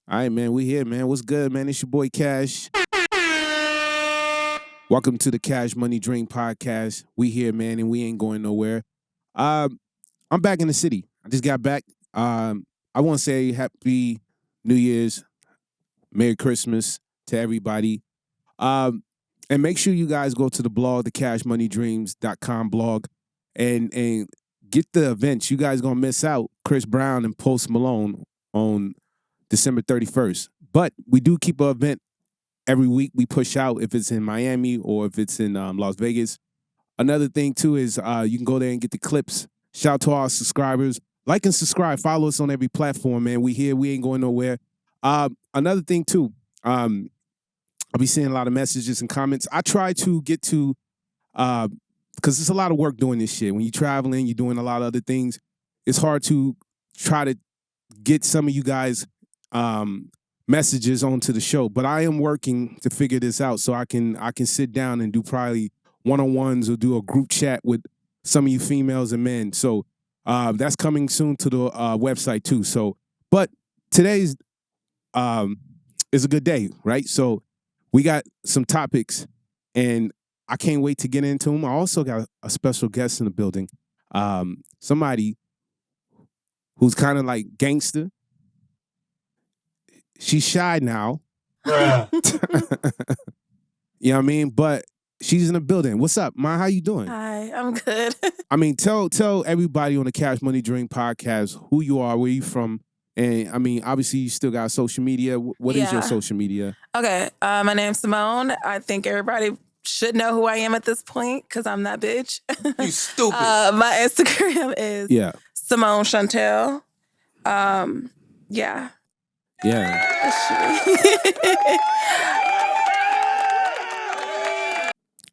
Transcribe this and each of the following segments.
All right, man. We here, man. What's good, man? It's your boy Cash. Welcome to the Cash Money Dream Podcast. We here, man, and we ain't going nowhere. I'm back in the city. I just got back. I want to say Happy New Year's, Merry Christmas to everybody. And make sure you guys go to the blog, the cashmoneydreams.com blog, and get the events. You guys gonna miss out Chris Brown and Post Malone on December 31st. But we do keep an event every week. We push out if it's in Miami or if it's in Las Vegas. Another thing, too, is you can go there and get the clips. Shout out to our subscribers. Like and subscribe. Follow us on every platform, man. We here. We ain't going nowhere. Another thing, too, I'll be seeing a lot of messages and comments. I try to get to, because it's a lot of work doing this shit. When you're traveling, you're doing a lot of other things. It's hard to try to get some of you guys messages onto the show, but I am working to figure this out so I can sit down and do probably one-on-ones or do a group chat with some of you females and men. So that's coming soon to the website too. So, but today's is a good day, right? So we got some topics, and I can't wait to get into them. I also got a special guest in the building, somebody who's kind of like gangster. She's shy now. You know what I mean? But she's in the building. What's up, Ma? How you doing? Hi, I'm good. I mean, tell everybody on the Cash Money Dream Podcast who you are, where you from, and I mean, obviously you still got social media. What is your social media? Okay, my name's Simone. I think everybody should know who I am at this point because I'm that bitch. You stupid. My Instagram is Simone Chantel. Yeah.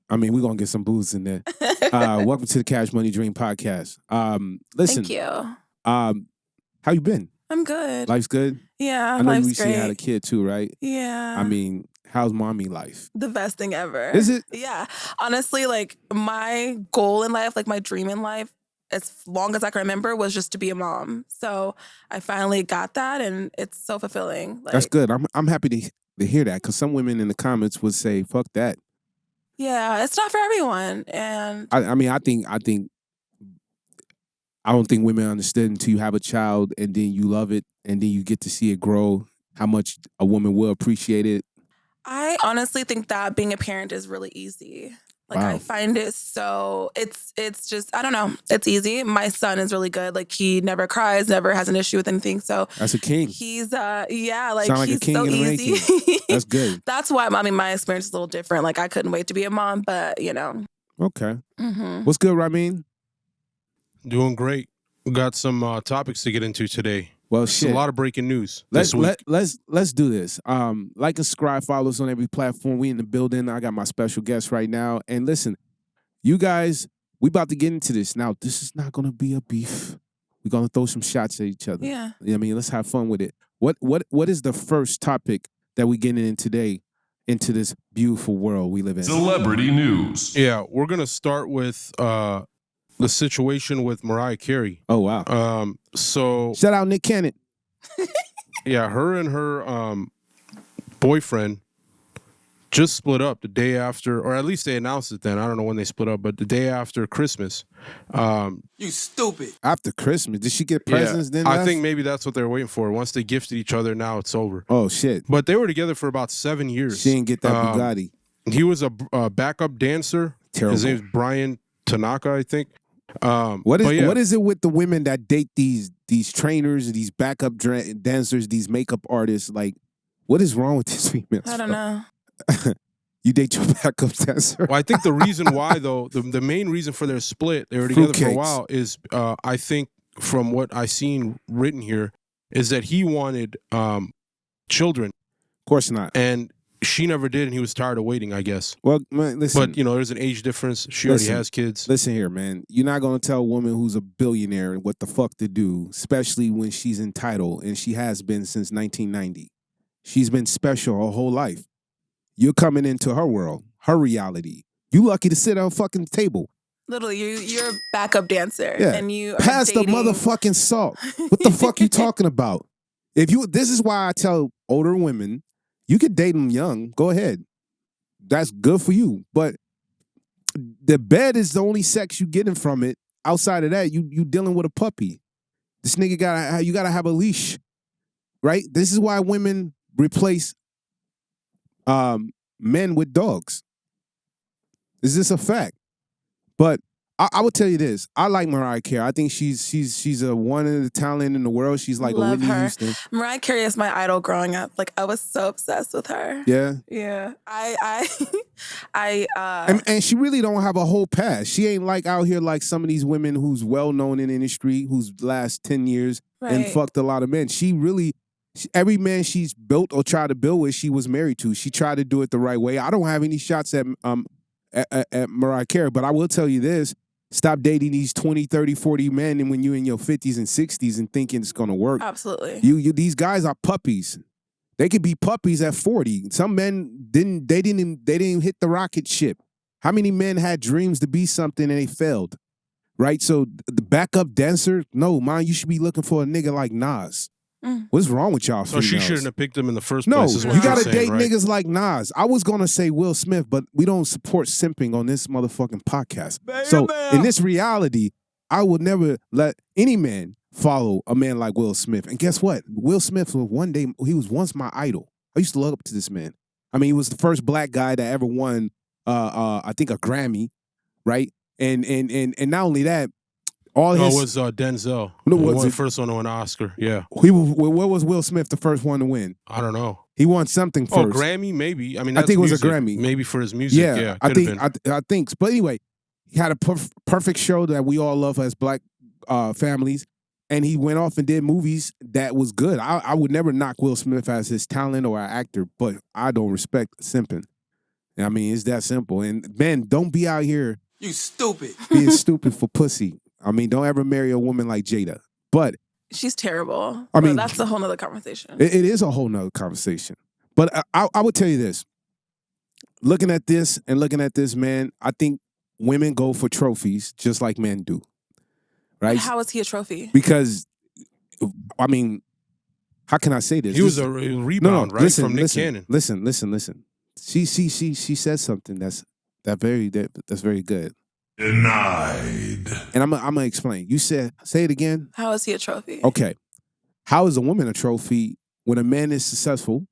I mean, we're going to get some booze in there. Welcome to the Cash Money Dream Podcast. Listen. Thank you. How you been? I'm good. Life's good? Yeah, I know you life's recently great. had a kid too, right? Yeah. I mean, how's mommy life? The best thing ever. Is it? Yeah. Honestly, like my goal in life, like my dream in life, as long as I can remember, was just to be a mom. So I finally got that, and it's so fulfilling. Like, that's good. I'm happy to hear that, because some women in the comments would say, "Fuck that." Yeah, it's not for everyone, and I don't think women understand until you have a child and then you love it and then you get to see it grow, how much a woman will appreciate it. I honestly think that being a parent is really easy. Like, wow. I find it so, it's just, I don't know, it's easy. My son is really good. Like, he never cries, never has an issue with anything. So that's a king. He's, like he's a king so in easy. That's good. That's why, I mean, my experience is a little different. Like, I couldn't wait to be a mom, but, you know. Okay. Mm-hmm. What's good, Ramin? Doing great. We got some topics to get into today. Well, shit. A lot of breaking news this week. Let's do this. Like and subscribe, follow us on every platform. We in the building. I got my special guest right now. And listen, you guys, we about to get into this. Now, this is not going to be a beef. We're going to throw some shots at each other. Yeah. I mean, let's have fun with it. What is the first topic that we getting in today into this beautiful world we live in? Celebrity news. Yeah, we're going to start with the situation with Mariah Cary. Oh, wow. So shout out Nick Cannon. Yeah, her and her boyfriend just split up the day after, or at least they announced it then. I don't know when they split up, but the day after Christmas. You stupid. After Christmas? Did she get presents then? I think maybe that's what they're waiting for. Once they gifted each other, now it's over. Oh, shit. But they were together for about 7 years. She didn't get that Bugatti. He was a backup dancer. Terrible. His name's Brian Tanaka, I think. What is it with the women that date these trainers, these backup dancers, these makeup artists? Like, what is wrong with these females? I don't know. You date your backup dancer? Well, I think the reason why, though, the main reason for their split, they were together for a while, is I think from what I seen written here, is that he wanted children. Of course not. And she never did, and he was tired of waiting, I guess. Well, man, listen. But, there's an age difference. She already has kids. Listen here, man. You're not going to tell a woman who's a billionaire what the fuck to do, especially when she's entitled, and she has been since 1990. She's been special her whole life. You're coming into her world, her reality. You lucky to sit at a fucking table. Literally, you're a backup dancer. Yeah. And you are Pass dating. the motherfucking salt. What the fuck you talking about? This is why I tell older women, you could date them young. Go ahead. That's good for you. But the bed is the only sex you getting from it. Outside of that, you dealing with a puppy. This nigga you gotta have a leash, right? This is why women replace men with dogs. Is this a fact? But I would tell you this. I like Mariah Cary. I think she's a one of the talent in the world. She's like Love a Whitney her. Houston. Mariah Cary is my idol growing up. Like, I was so obsessed with her. Yeah. Yeah. And she really don't have a whole past. She ain't like out here like some of these women who's well known in the industry, who's last 10 years and fucked a lot of men. Every man she's built or tried to build with, she was married to. She tried to do it the right way. I don't have any shots at Mariah Cary, but I will tell you this. Stop dating these 20, 30, 40 men and when you're in your 50s and 60s and thinking it's going to work. Absolutely. These guys are puppies. They could be puppies at 40. Some men didn't hit the rocket ship. How many men had dreams to be something and they failed? Right? So the backup dancer, no, man, you should be looking for a nigga like Nas. What's wrong with y'all females? So she shouldn't have picked him in the first no, place. you gotta date niggas like Nas. I was gonna say Will Smith, but we don't support simping on this motherfucking podcast. So in this reality, I would never let any man follow a man like Will Smith. And guess what? Will Smith he was once my idol. I used to look up to this man. I mean, he was the first black guy that ever won I think a Grammy, right? And not only that, it was Denzel. No, he won the first one to win an Oscar. Yeah. What was Will Smith the first one to win? I don't know. He won something first. Oh, Grammy, maybe. I mean, I think it was music. a Grammy. Maybe for his music. Yeah, I think. But anyway, he had a perfect show that we all love as black families, and he went off and did movies that was good. I would never knock Will Smith as his talent or an actor, but I don't respect simping. I mean, it's that simple. And man, don't be out here. You stupid. Being stupid for pussy. I mean, don't ever marry a woman like Jada. But she's terrible. I mean, that's a whole nother conversation. It is a whole nother conversation. But I would tell you this. Looking at this, man, I think women go for trophies just like men do. Right? But how is he a trophy? Because, I mean, how can I say this? He was a rebound, right? From Nick Cannon. Listen. She says something that's very good. Denied. And I'm gonna explain. You say it again. How is he a trophy? Okay. How is a woman a trophy when a man is successful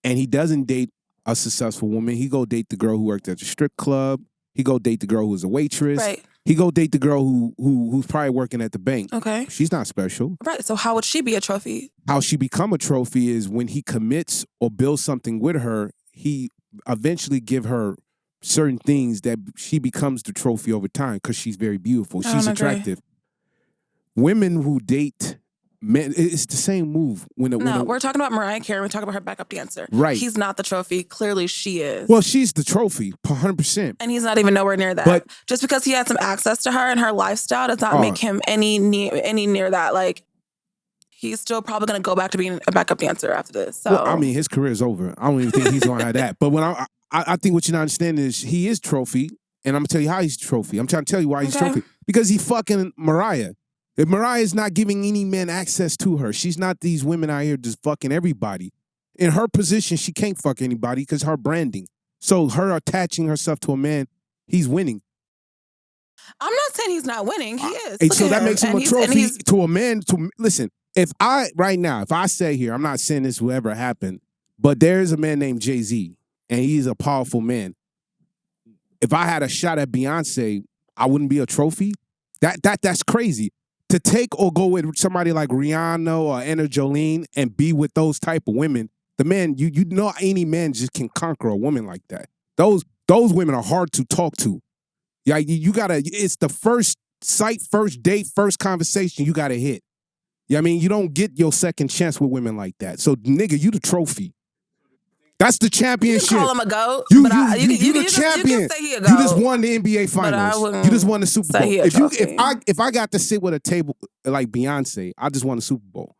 and he doesn't date a successful woman? He go date the girl who worked at the strip club. He go date the girl who's a waitress. Right. He go date the girl who's probably working at the bank. Okay. She's not special. Right. So how would she be a trophy? How she become a trophy is when he commits or builds something with her, he eventually give her certain things that she becomes the trophy over time because she's very beautiful. She's attractive. Women who date men, it's the same move. We're talking about Mariah Cary. We're talking about her backup dancer. Right. He's not the trophy. Clearly she is. Well, she's the trophy, 100%. And he's not even nowhere near that. But just because he had some access to her and her lifestyle does not make him any near that. Like, he's still probably going to go back to being a backup dancer after this. So, well, I mean, his career is over. I don't even think he's going to have that. But when I think what you don't understand is he is trophy, and I'm going to tell you how he's trophy. I'm trying to tell you why he's trophy. Because he fucking Mariah. If Mariah is not giving any men access to her, she's not these women out here just fucking everybody. In her position, she can't fuck anybody because her branding. So her attaching herself to a man, he's winning. I'm not saying he's not winning. He is. So that makes him a trophy to a man. Listen, if I say here, I'm not saying this will ever happen, but there's a man named Jay-Z, and he's a powerful man. If I had a shot at Beyonce, I wouldn't be a trophy. That's crazy. To take or go with somebody like Rihanna or Anna Jolene and be with those type of women, the man, you know any man just can conquer a woman like that. Those women are hard to talk to. Yeah, you gotta, it's the first sight, first date, first conversation you gotta hit. Yeah, I mean, you don't get your second chance with women like that. So, nigga, you the trophy. That's the championship. You can call him a GOAT. You the champion. You can say he a GOAT. You just won the NBA Finals. You just won the Super Bowl. If I got to sit with a table like Beyonce, I just won the Super Bowl.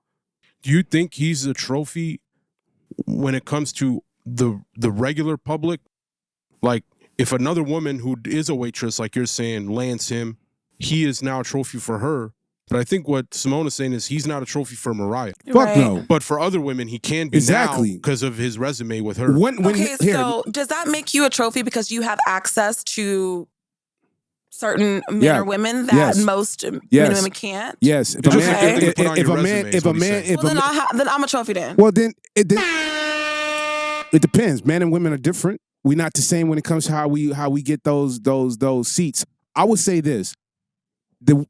Do you think he's a trophy when it comes to the regular public? Like, if another woman who is a waitress, like you're saying, lands him, he is now a trophy for her. But I think what Simone is saying is he's not a trophy for Mariah. Fuck no. But for other women, he can be now because of his resume with her. So does that make you a trophy because you have access to certain men or women that most men and women can't? Yes. If a man, then I'm a trophy then. Well, then it depends. Men and women are different. We're not the same when it comes to how we get those seats. I would say this: the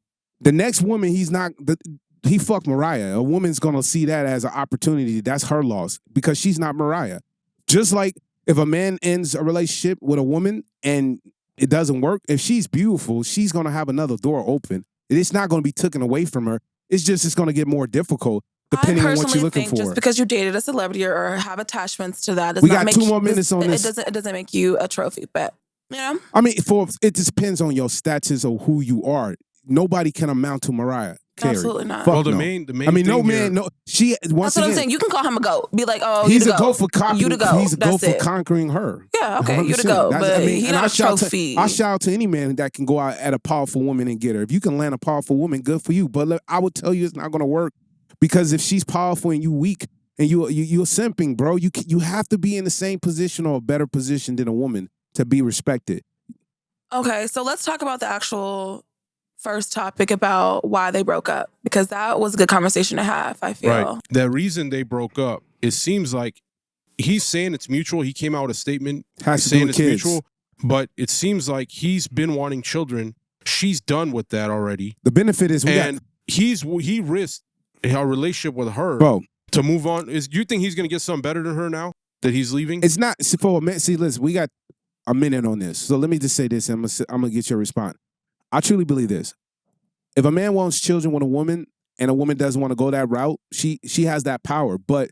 next woman, he fucked Mariah. A woman's gonna see that as an opportunity. That's her loss because she's not Mariah. Just like if a man ends a relationship with a woman and it doesn't work, if she's beautiful, she's gonna have another door open. It's not gonna be taken away from her. It's gonna get more difficult depending on what you're looking for. Just because you dated a celebrity or have attachments to that, we got 2 more minutes on this. It doesn't make you a trophy, but you know. I mean, it just depends on your status or who you are. Nobody can amount to Mariah Cary. Absolutely not. Fuck well, the no. main. I mean, no man, here, no. She once That's what again, I'm saying. You can call him a goat. Be like, oh, he's you a goat for conquering. You the goat. He's a goat That's for conquering her. Yeah, okay, you the 100%. goat, but he's not a trophy. I shout out to any man that can go out at a powerful woman and get her. If you can land a powerful woman, good for you. But look, I would tell you it's not going to work because if she's powerful and you weak and you're simping, bro, you have to be in the same position or a better position than a woman to be respected. Okay, so let's talk about the actual first topic about why they broke up, because that was a good conversation to have, I feel. Right. The reason they broke up, it seems like he's saying it's mutual. He came out with a statement saying it's mutual, but it seems like he's been wanting children. She's done with that already. The benefit is he risked a relationship with her to move on. Do you think he's going to get something better than her now that he's leaving? It's not for a minute. See, listen, we got a minute on this. So let me just say this, and I'm going to get your response. I truly believe this. If a man wants children with a woman and a woman doesn't want to go that route, she has that power. But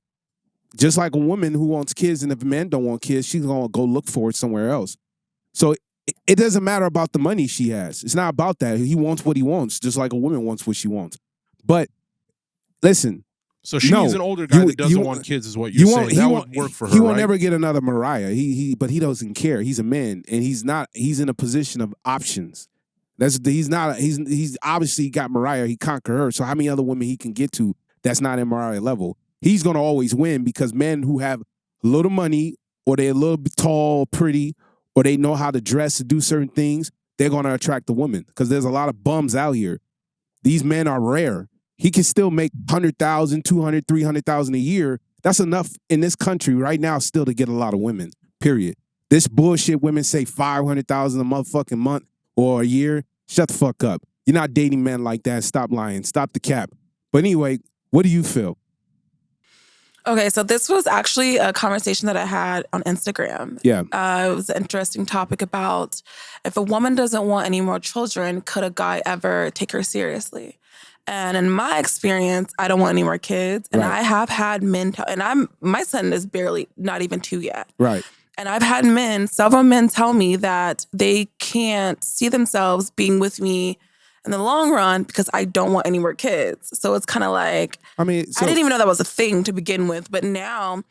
just like a woman who wants kids, and if a man don't want kids, she's going to go look for it somewhere else. So it doesn't matter about the money she has. It's not about that. He wants what he wants, just like a woman wants what she wants. But listen. So she needs an older guy that doesn't want kids is what you're saying. That would work for her, He won't never get another Mariah. But he doesn't care. He's a man, and he's in a position of options. He's obviously got Mariah. He conquered her. So how many other women he can get to that's not in Mariah level? He's gonna always win because men who have a little money or they're a little bit tall, pretty, or they know how to dress to do certain things, they're gonna attract the woman because there's a lot of bums out here. These men are rare. He can still make 100,000, 200, 300,000 a year. That's enough in this country right now still to get a lot of women. Period. This bullshit women say 500,000 a motherfucking month or a year, shut the fuck up. You're not dating men like that. Stop lying. Stop the cap. But anyway, what do you feel? Okay, so this was actually a conversation that I had on Instagram. Yeah. It was an interesting topic about if a woman doesn't want any more children, could a guy ever take her seriously? And in my experience, I don't want any more kids. And I have had men, my son is barely, not even 2 yet. Right. And I've had several men tell me that they can't see themselves being with me in the long run because I don't want any more kids. So it's kind of like, I didn't even know that was a thing to begin with. But now,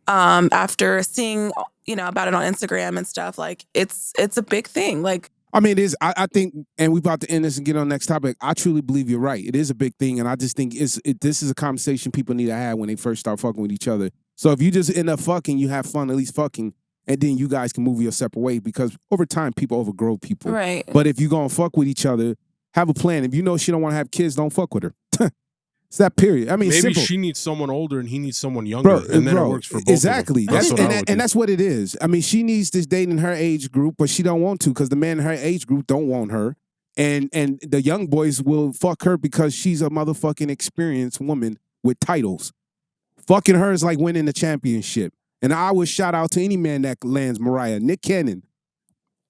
after seeing, about it on Instagram and stuff, like it's a big thing. Like, it is. I think, and we're about to end this and get on the next topic. I truly believe you're right. It is a big thing. And I just think this is a conversation people need to have when they first start fucking with each other. So if you just end up fucking, you have fun at least fucking, and then you guys can move your separate way because over time, people overgrow people. Right. But if you're going to fuck with each other, have a plan. If you know she don't want to have kids, don't fuck with her. It's that period. Maybe simple. She needs someone older and he needs someone younger, and then it works for both exactly. of them. That's what it is. She needs this date in her age group, but she don't want to because the men in her age group don't want her. And the young boys will fuck her because she's a motherfucking experienced woman with titles. Fucking her is like winning the championship. And I would shout out to any man that lands Mariah. Nick Cannon,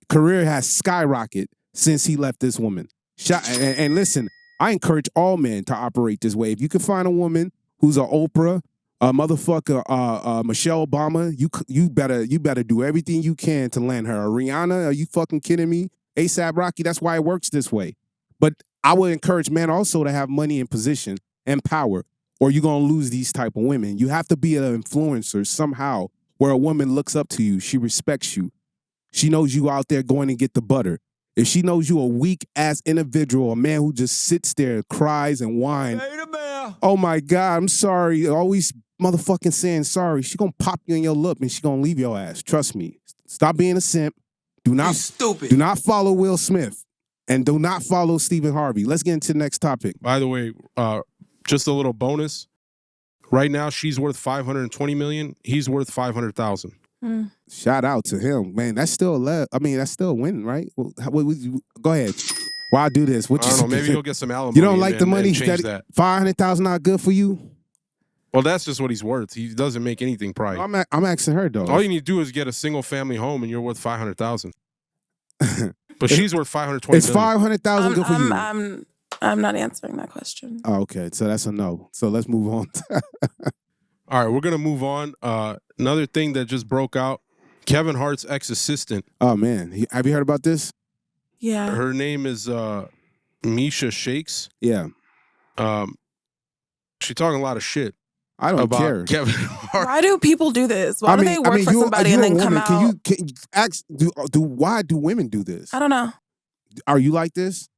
career has skyrocketed since he left this woman. And listen, I encourage all men to operate this way. If you can find a woman who's an Oprah, a motherfucker, Michelle Obama, you better do everything you can to land her. Rihanna, are you fucking kidding me? A$AP Rocky, that's why it works this way. But I would encourage men also to have money and position and power, or you're going to lose these type of women. You have to be an influencer somehow where a woman looks up to you. She respects you. She knows you out there going to get the butter. if she knows you a weak-ass individual, a man who just sits there, cries and whines, oh my God, I'm sorry, always motherfucking saying sorry, she gonna pop you in your lip and she gonna leave your ass. Trust me. Stop being a simp. Do not follow Will Smith. And do not follow Stephen Harvey. Let's get into the next topic. By the way, just a little bonus. Right now, she's worth $520 million. He's worth $500,000. Shout out to him, man. That's still that's still a win, right? Well, go ahead. Why do this? What I don't know. Maybe he'll get some alimony. You don't like the money? That $500,000 not good for you? Well, that's just what he's worth. He doesn't make anything probably. I'm asking her though. All you need to do is get a single family home, and you're worth $500,000. But she's worth $520 million. It's $500,000 good for you. I'm not answering that question. Oh, okay. So that's a no. So let's move on. All right, we're going to move on. Another thing that just broke out, Kevin Hart's ex-assistant. Oh, man. Have you heard about this? Yeah. Her name is Misha Shakes. Yeah. She's talking a lot of shit. I don't care. Kevin Hart. Why do people do this? Why do they work for somebody and then come out? Can you ask, why do women do this? I don't know. Are you like this?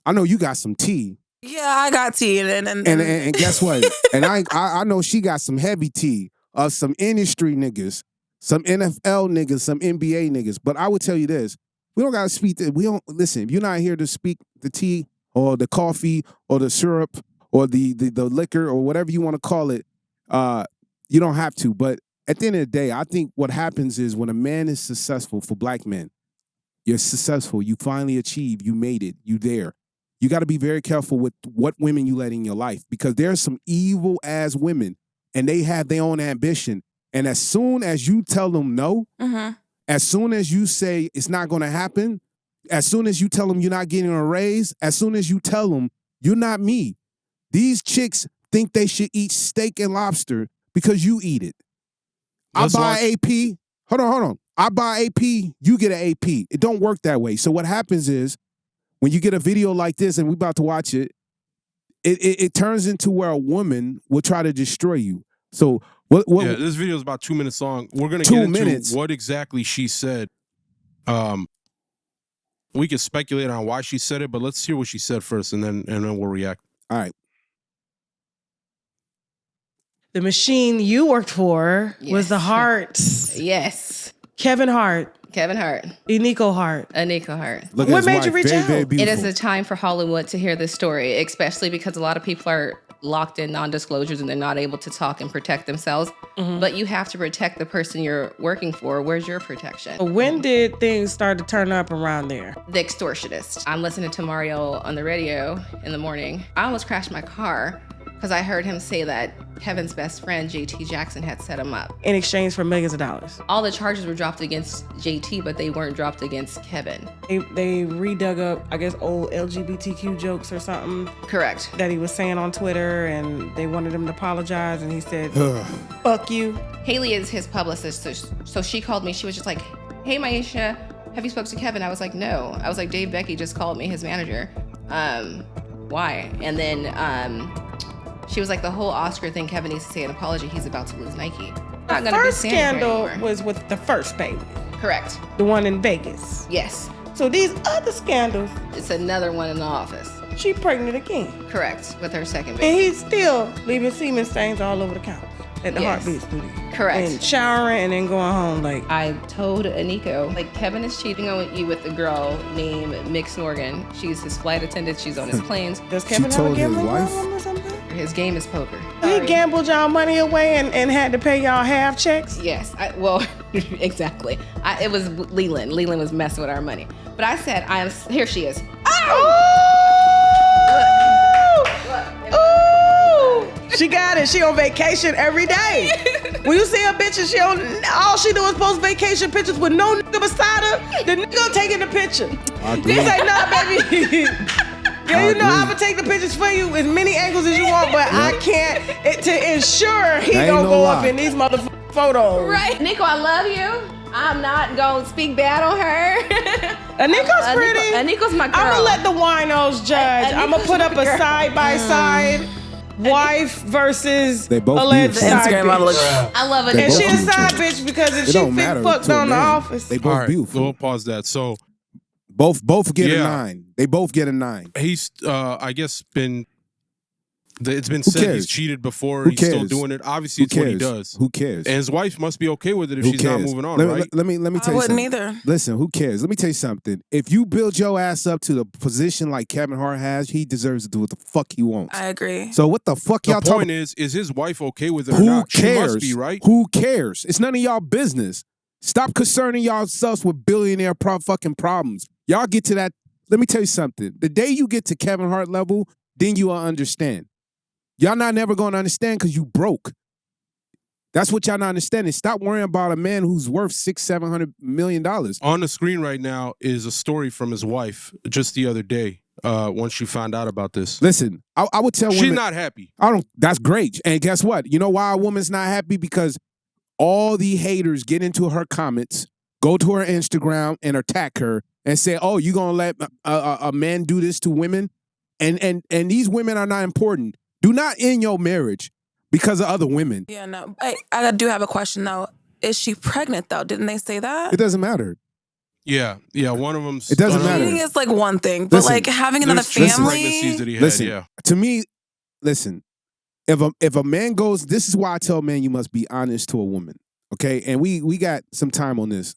I know you got some tea. Yeah, I got tea. And guess what? And I know she got some heavy tea of some industry niggas, some NFL niggas, some NBA niggas. But I would tell you this. We don't got to speak. Listen, if you're not here to speak the tea or the coffee or the syrup or the liquor or whatever you want to call it, you don't have to. But at the end of the day, I think what happens is when a man is successful, for black men, you're successful. You finally achieve. You made it. You there. You got to be very careful with what women you let in your life because there's some evil-ass women and they have their own ambition. And as soon as you tell them no, as soon as you say it's not going to happen, as soon as you tell them you're not getting a raise, as soon as you tell them you're not me, these chicks think they should eat steak and lobster because you eat it. I buy AP. Hold on. I buy AP, you get an AP. It don't work that way. So what happens is when you get a video like this and we're about to watch it, it turns into where a woman will try to destroy you. So what yeah, this video is about 2 minutes long. We're going to get into what exactly she said. We could speculate on why she said it, but let's hear what she said first and then we'll react. All right. The machine you worked for was the Harts. Yes. Kevin Hart. Nico Hart. What made you reach out? It is a time for Hollywood to hear this story, especially because a lot of people are locked in non-disclosures and they're not able to talk and protect themselves. But you have to protect the person you're working for. Where's your protection? When did things start to turn up around there? The extortionist. I'm listening to Mario on the radio in the morning. I almost crashed my car because I heard him say that Kevin's best friend, JT Jackson, had set him up. In exchange for millions of dollars. All the charges were dropped against JT, but they weren't dropped against Kevin. They redug up, I guess, old LGBTQ jokes or something. Correct. That he was saying on Twitter, and they wanted him to apologize, and he said, fuck you. Haley is his publicist, so she called me. She was just like, hey, Maisha, have you spoke to Kevin? I was like, no. I was like, Dave Becky just called me, his manager. Why? And then she was like, the whole Oscar thing, Kevin needs to say an apology. He's about to lose Nike. The first scandal was with the first baby. Correct. The one in Vegas. Yes. So these other scandals. It's another one in the office. She pregnant again. Correct. With her second baby. And he's still leaving semen stains all over the couch at the Heartbeat studio. Correct. And showering and then going home like. I told Nico, like, Kevin is cheating on you with a girl named Mix Morgan. She's his flight attendant. She's on his planes. Does Kevin have a gambling problem or something? His game is poker. He gambled y'all money away and had to pay y'all half checks? Yes. Exactly. It was Leland. Leland was messing with our money. But I said, here she is. Oh! She got it. She on vacation every day. When you see a bitch and all she do is post vacation pictures with no nigga beside her, the nigga taking the picture. He say, nah, baby. Yeah, you know I'm gonna take the pictures for you as many angles as you want, but I can't to ensure he don't go up in these motherfucking photos. Right. Nico, I love you. I'm not gonna speak bad on her. Nico's pretty. Nico's my girl. I'm gonna let the winos judge. I'm gonna put up a side-by-side wife versus alleged side bitch. I love it. And she a side bitch because if she fit fucked on The Office. They both beautiful. We'll pause that. So Both get a 9. They both get a 9. He's, I guess, it's been Who said cares? he's cheated before. Who He's still cares? doing it. Obviously, Who it's what he cares? does. Who cares? And his wife must be okay with it if Who she's not cares? moving on, let, right? Let me tell I you wouldn't something. either. Listen, who cares? Let me tell you something. If you build your ass up to the position like Kevin Hart has, he deserves to do what the fuck he wants. I agree. So what the fuck y'all The talking? point is his wife okay with it or Who not? cares? She must be, right? Who cares? It's none of y'all business. Stop concerning yourselves with billionaire fucking problems. Y'all get to that. Let me tell you something. The day you get to Kevin Hart level, then you will understand. Y'all not never going to understand because you broke. That's what y'all not understanding. Stop worrying about a man who's worth $600-700 million. On the screen right now is a story from his wife just the other day. Once she found out about this, Listen, I would tell she's women. not happy. That's great. And guess what? You know why a woman's not happy? Because all the haters get into her comments, go to her Instagram and attack her and say, "Oh, you gonna let a man do this to women?" And these women are not important. Do not end your marriage because of other women. Yeah, no. I do have a question though. Is she pregnant though? Didn't they say that? It doesn't matter. Yeah. One of them. It doesn't matter. Cheating is like one thing, but Listen, like having another pregnancies that family. he had. Listen, Yeah. to me, listen. If a man goes, this is why I tell men you must be honest to a woman. Okay, and we got some time on this.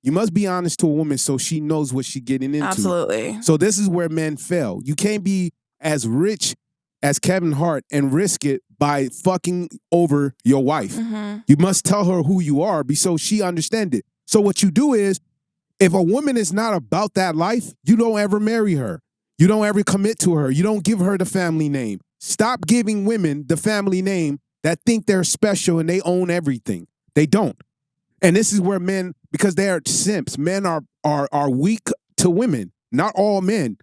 You must be honest to a woman so she knows what she's getting into. Absolutely. So this is where men fail. You can't be as rich as Kevin Hart and risk it by fucking over your wife. Mm-hmm. You must tell her who you are so she understands it. So what you do is, if a woman is not about that life, you don't ever marry her. You don't ever commit to her. You don't give her the family name. Stop giving women the family name that think they're special and they own everything. They don't. And this is where men, because they are simps, men are weak to women. Not all men.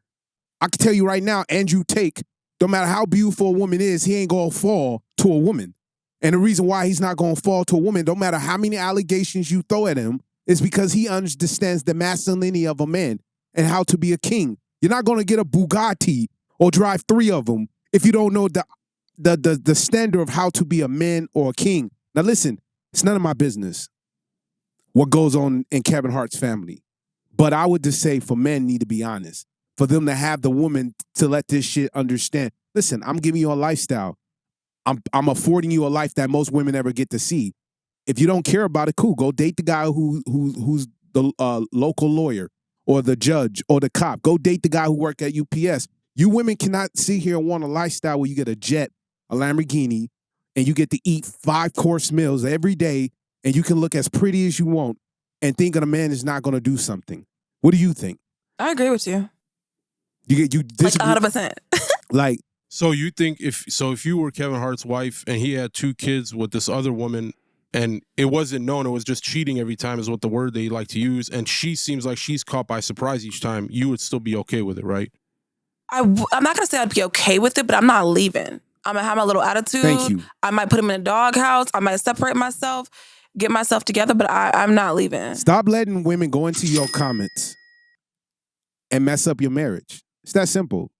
I can tell you right now, Andrew Tate, no matter how beautiful a woman is, he ain't gonna fall to a woman. And the reason why he's not gonna fall to a woman, no matter how many allegations you throw at him, is because he understands the masculinity of a man and how to be a king. You're not gonna get a Bugatti or drive 3 of them if you don't know the standard of how to be a man or a king. Now listen, it's none of my business what goes on in Kevin Hart's family. But I would just say for men need to be honest. For them to have the woman to let this shit understand. Listen, I'm giving you a lifestyle. I'm affording you a life that most women ever get to see. If you don't care about it, cool. Go date the guy who's the local lawyer or the judge or the cop. Go date the guy who worked at UPS. You women cannot sit here and want a lifestyle where you get a jet, a Lamborghini, and you get to eat 5-course meals every day, and you can look as pretty as you want and think that a man is not going to do something. What do you think? I agree with you. You Like 100%. Like, so you think if you were Kevin Hart's wife and he had 2 kids with this other woman and it wasn't known, it was just cheating every time is what the word they like to use, and she seems like she's caught by surprise each time, you would still be okay with it, right? I'm not going to say I'd be okay with it, but I'm not leaving. I'm going to have my little attitude. Thank you. I might put him in a doghouse. I might separate myself, get myself together, but I'm not leaving. Stop letting women go into your comments and mess up your marriage. It's that simple.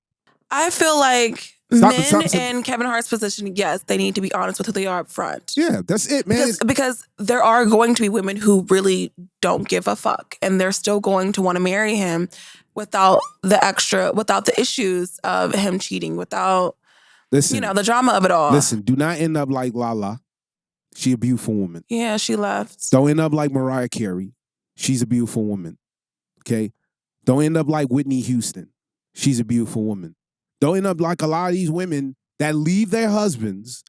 I feel like men in Kevin Hart's position, yes, they need to be honest with who they are up front. Yeah, that's it, man. Because there are going to be women who really don't give a fuck, and they're still going to want to marry him without the issues of him cheating, without the drama of it all. Listen, do not end up like Lala. She a beautiful woman. Yeah, she left. Don't end up like Mariah Cary. She's a beautiful woman. Okay? Don't end up like Whitney Houston. She's a beautiful woman. Don't end up like a lot of these women that leave their husbands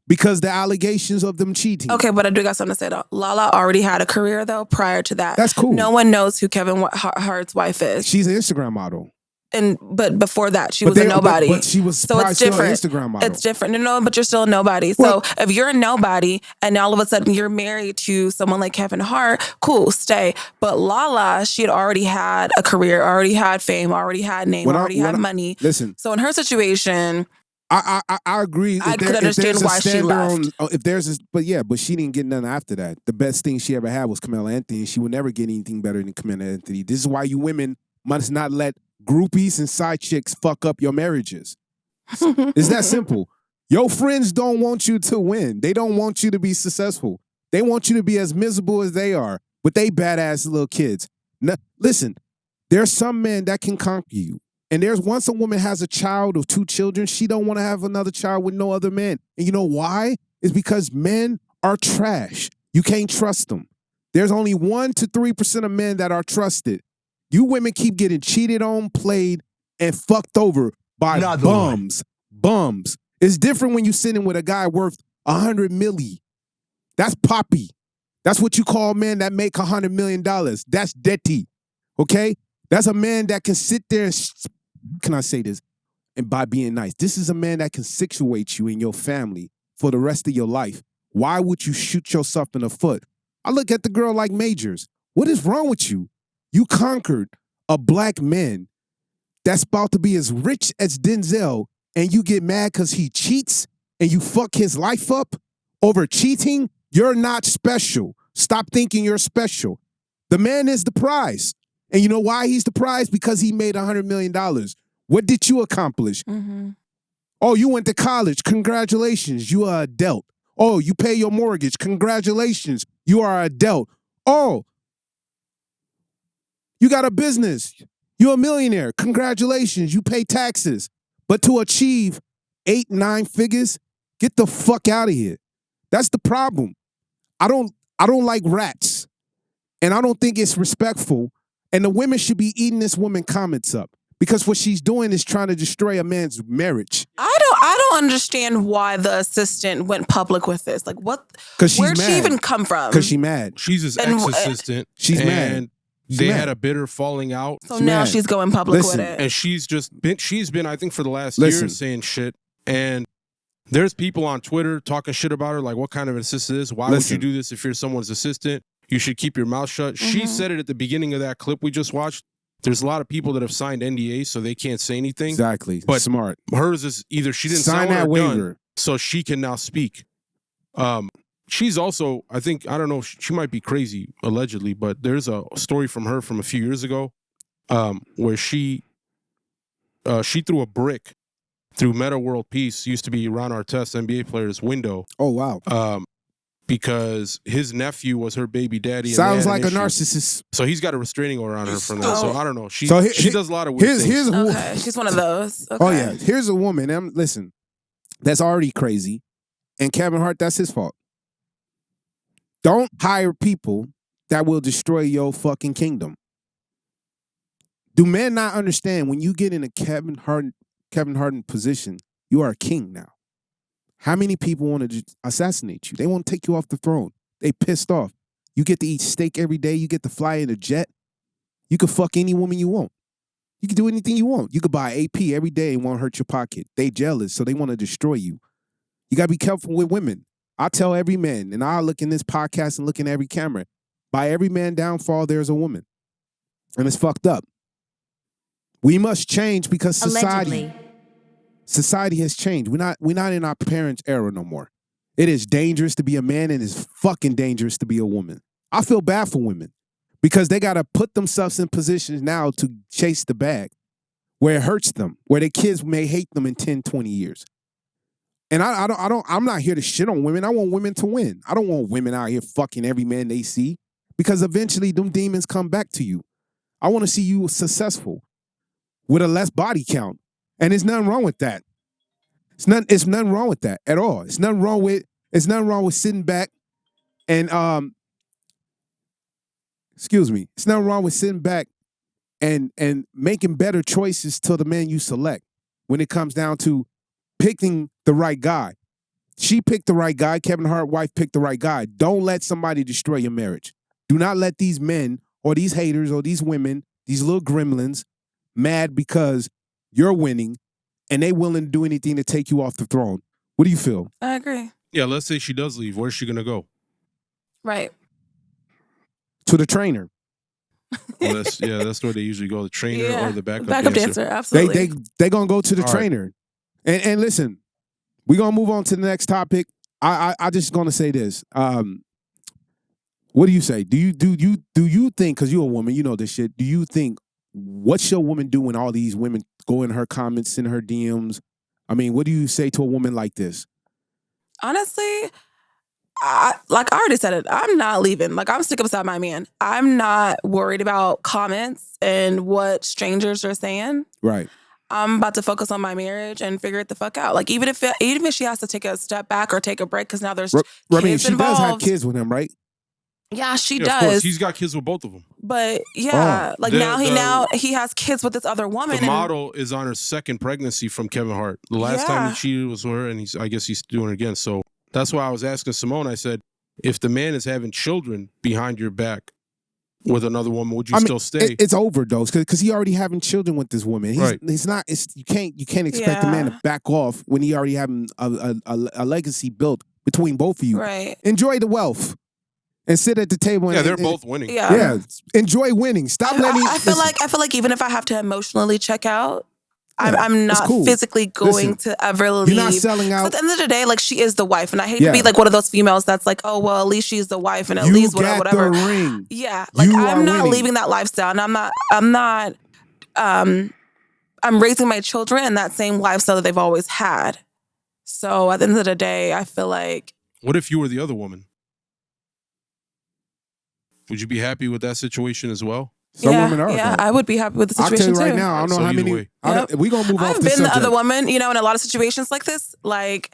because the allegations of them cheating. Okay, but I do got something to say though. Lala already had a career though prior to that. That's cool. No one knows who Kevin Hart's wife is. She's an Instagram model. But before that, she was a nobody. But she was so it's different. Still an Instagram model. It's different. No, but you're still a nobody. So if you're a nobody and all of a sudden you're married to someone like Kevin Hart, cool, stay. But Lala, she had already had a career, already had fame, already had name, already had money. Listen. So in her situation, I agree. I could understand why she left. But she didn't get nothing after that. The best thing she ever had was Camilla Anthony. She would never get anything better than Camilla Anthony. This is why you women must not let groupies and side chicks fuck up your marriages. It's that simple. Your friends don't want you to win. They don't want you to be successful. They want you to be as miserable as they are with they badass little kids. Now, listen, There's some men that can conquer you. And there's once a woman has a child or 2 children, she don't want to have another child with no other man. And you know why? It's because men are trash. You can't trust them. There's only 1 to 3% of men that are trusted. You women keep getting cheated on, played, and fucked over by bums. Bums. It's different when you're sitting with a guy worth 100 million. That's poppy. That's what you call men that make $100 million. That's dirty. Okay? That's a man that can sit there and, can I say this? And by being nice, this is a man that can situate you in your family for the rest of your life. Why would you shoot yourself in the foot? I look at the girl like Majors. What is wrong with you? You conquered a black man that's about to be as rich as Denzel, and you get mad because he cheats and you fuck his life up over cheating? You're not special. Stop thinking you're special. The man is the prize. And you know why he's the prize? Because he made $100 million. What did you accomplish? Mm-hmm. Oh, you went to college. Congratulations. You are an adult. Oh, you pay your mortgage. Congratulations. You are an adult. Oh, you got a business. You're a millionaire. Congratulations. You pay taxes. But to achieve 8, 9 figures, get the fuck out of here. That's the problem. I don't like rats. And I don't think it's respectful. And the women should be eating this woman comments up. Because what she's doing is trying to destroy a man's marriage. I don't understand why the assistant went public with this. Like, what? Where'd she even come from? Because she's mad. She's his ex-assistant. She's mad. And they had a bitter falling out. So now she's going public with it. And she's been, I think, for the last year saying shit. And there's people on Twitter talking shit about her, like, what kind of an assistant is this? Why would you do this if you're someone's assistant? You should keep your mouth shut. Mm-hmm. She said it at the beginning of that clip we just watched. There's a lot of people that have signed NDAs, so they can't say anything. Exactly. But smart. Hers is either she didn't sign that waiver, so she can now speak. She's also, I don't know, she might be crazy, allegedly, but there's a story from her from a few years ago where she threw a brick through Meta World Peace, used to be Ron Artest, NBA player's window. Oh, wow. Because his nephew was her baby daddy. Sounds like a narcissist. So he's got a restraining order on her from that. So I don't know. She does a lot of weird things. Okay, she's one of those. Okay. Oh, yeah. Here's a woman, listen, that's already crazy. And Kevin Hart, that's his fault. Don't hire people that will destroy your fucking kingdom. Do men not understand when you get in a Kevin Hart position, you are a king now? How many people want to assassinate you? They want to take you off the throne. They pissed off. You get to eat steak every day. You get to fly in a jet. You can fuck any woman you want. You can do anything you want. You could buy AP every day and won't hurt your pocket. They jealous, so they want to destroy you. You got to be careful with women. I tell every man, and I look in this podcast and look in every camera, by every man downfall, there's a woman. And it's fucked up. We must change because society has changed. We're not in our parents' era no more. It is dangerous to be a man and it's fucking dangerous to be a woman. I feel bad for women because they got to put themselves in positions now to chase the bag where it hurts them, where their kids may hate them in 10, 20 years. And I'm not here to shit on women. I want women to win. I don't want women out here fucking every man they see because eventually them demons come back to you. I want to see you successful with a less body count. And there's nothing wrong with that. It's nothing wrong with that at all. It's nothing wrong with sitting back and It's nothing wrong with sitting back and making better choices to the man you select when it comes down to picking the right guy. She picked the right guy. Kevin Hart's wife picked the right guy. Don't let somebody destroy your marriage. Do not let these men or these haters or these women, these little gremlins, mad because you're winning and they willing to do anything to take you off the throne. What do you feel? I agree. Yeah, let's say she does leave. Where's she going to go? Right. To the trainer. Well, that's where they usually go, the trainer or the backup dancer. Absolutely. They going to go to the trainer. Right. And listen, we're going to move on to the next topic. I just going to say this. What do you say? Do you think, because you're a woman, you know this shit, do you think, what's your woman do when all these women go in her comments, in her DMs? I mean, what do you say to a woman like this? Honestly, like I already said it, I'm not leaving. Like, I'm sticking beside my man. I'm not worried about comments and what strangers are saying. Right. I'm about to focus on my marriage and figure it the fuck out. Like, even if she has to take a step back or take a break because now there's kids involved. She does have kids with him, right? Yeah, she does. Of course, he's got kids with both of them. But now he has kids with this other woman. The model is on her second pregnancy from Kevin Hart. The last time he cheated was with her, and I guess he's doing it again. So that's why I was asking Simone. I said, if the man is having children behind your back with another woman, would you still stay? It's overdose because he already having children with this woman. He's not. You can't expect the man to back off when he already having a legacy built between both of you. Right. Enjoy the wealth and sit at the table. They're both winning. Yeah. Enjoy winning. Stop letting. I feel like even if I have to emotionally check out, I'm not physically going to ever leave. You're not selling out. At the end of the day, like, she is the wife, and I hate to be like one of those females that's like, oh well, at least she's the wife, and at least whatever. The ring. Yeah, like I'm not leaving that lifestyle, and I'm raising my children in that same lifestyle that they've always had. So at the end of the day, I feel like. What if you were the other woman? Would you be happy with that situation as well? Some women are. Yeah, I would be happy with the situation I'll tell you right too. now, I don't know how many. We gonna move off this subject. I've been the other woman, in a lot of situations like this, like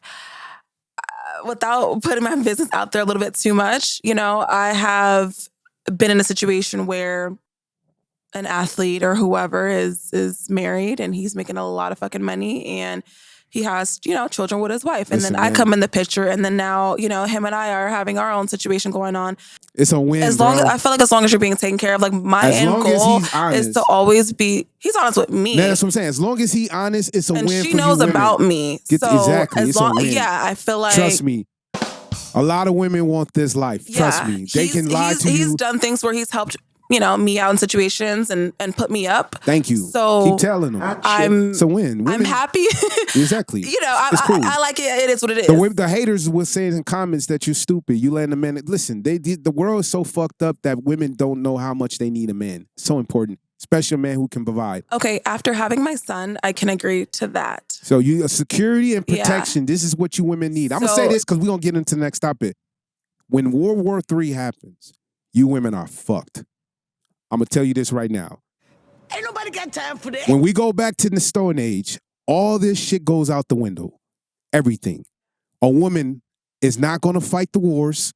without putting my business out there a little bit too much. I have been in a situation where an athlete or whoever is married and he's making a lot of fucking money and he has, children with his wife. And then I come in the picture and then now, him and I are having our own situation going on. It's a win, I feel like as long as you're being taken care of, like my end goal is to always be, he's honest with me. That's what I'm saying. As long as he's honest, it's a win for you. And she knows about me. Exactly. As long, I feel like. Trust me. A lot of women want this life. Trust me. They can lie to you. He's done things where he's helped me out in situations and put me up. Thank you. So keep telling them. It's a win. Women, I'm happy. Exactly. It's cool. I like it. It is what it is. The haters will say in comments that you're stupid. You letting a man. Listen, the world is so fucked up that women don't know how much they need a man. It's so important, especially a man who can provide. Okay, after having my son, I can agree to that. So security and protection. This is what you women need. I'm gonna say this because we're gonna get into the next topic. When World War III happens, you women are fucked. I'm going to tell you this right now. Ain't nobody got time for that. When we go back to the Stone Age, all this shit goes out the window. Everything. A woman is not going to fight the wars,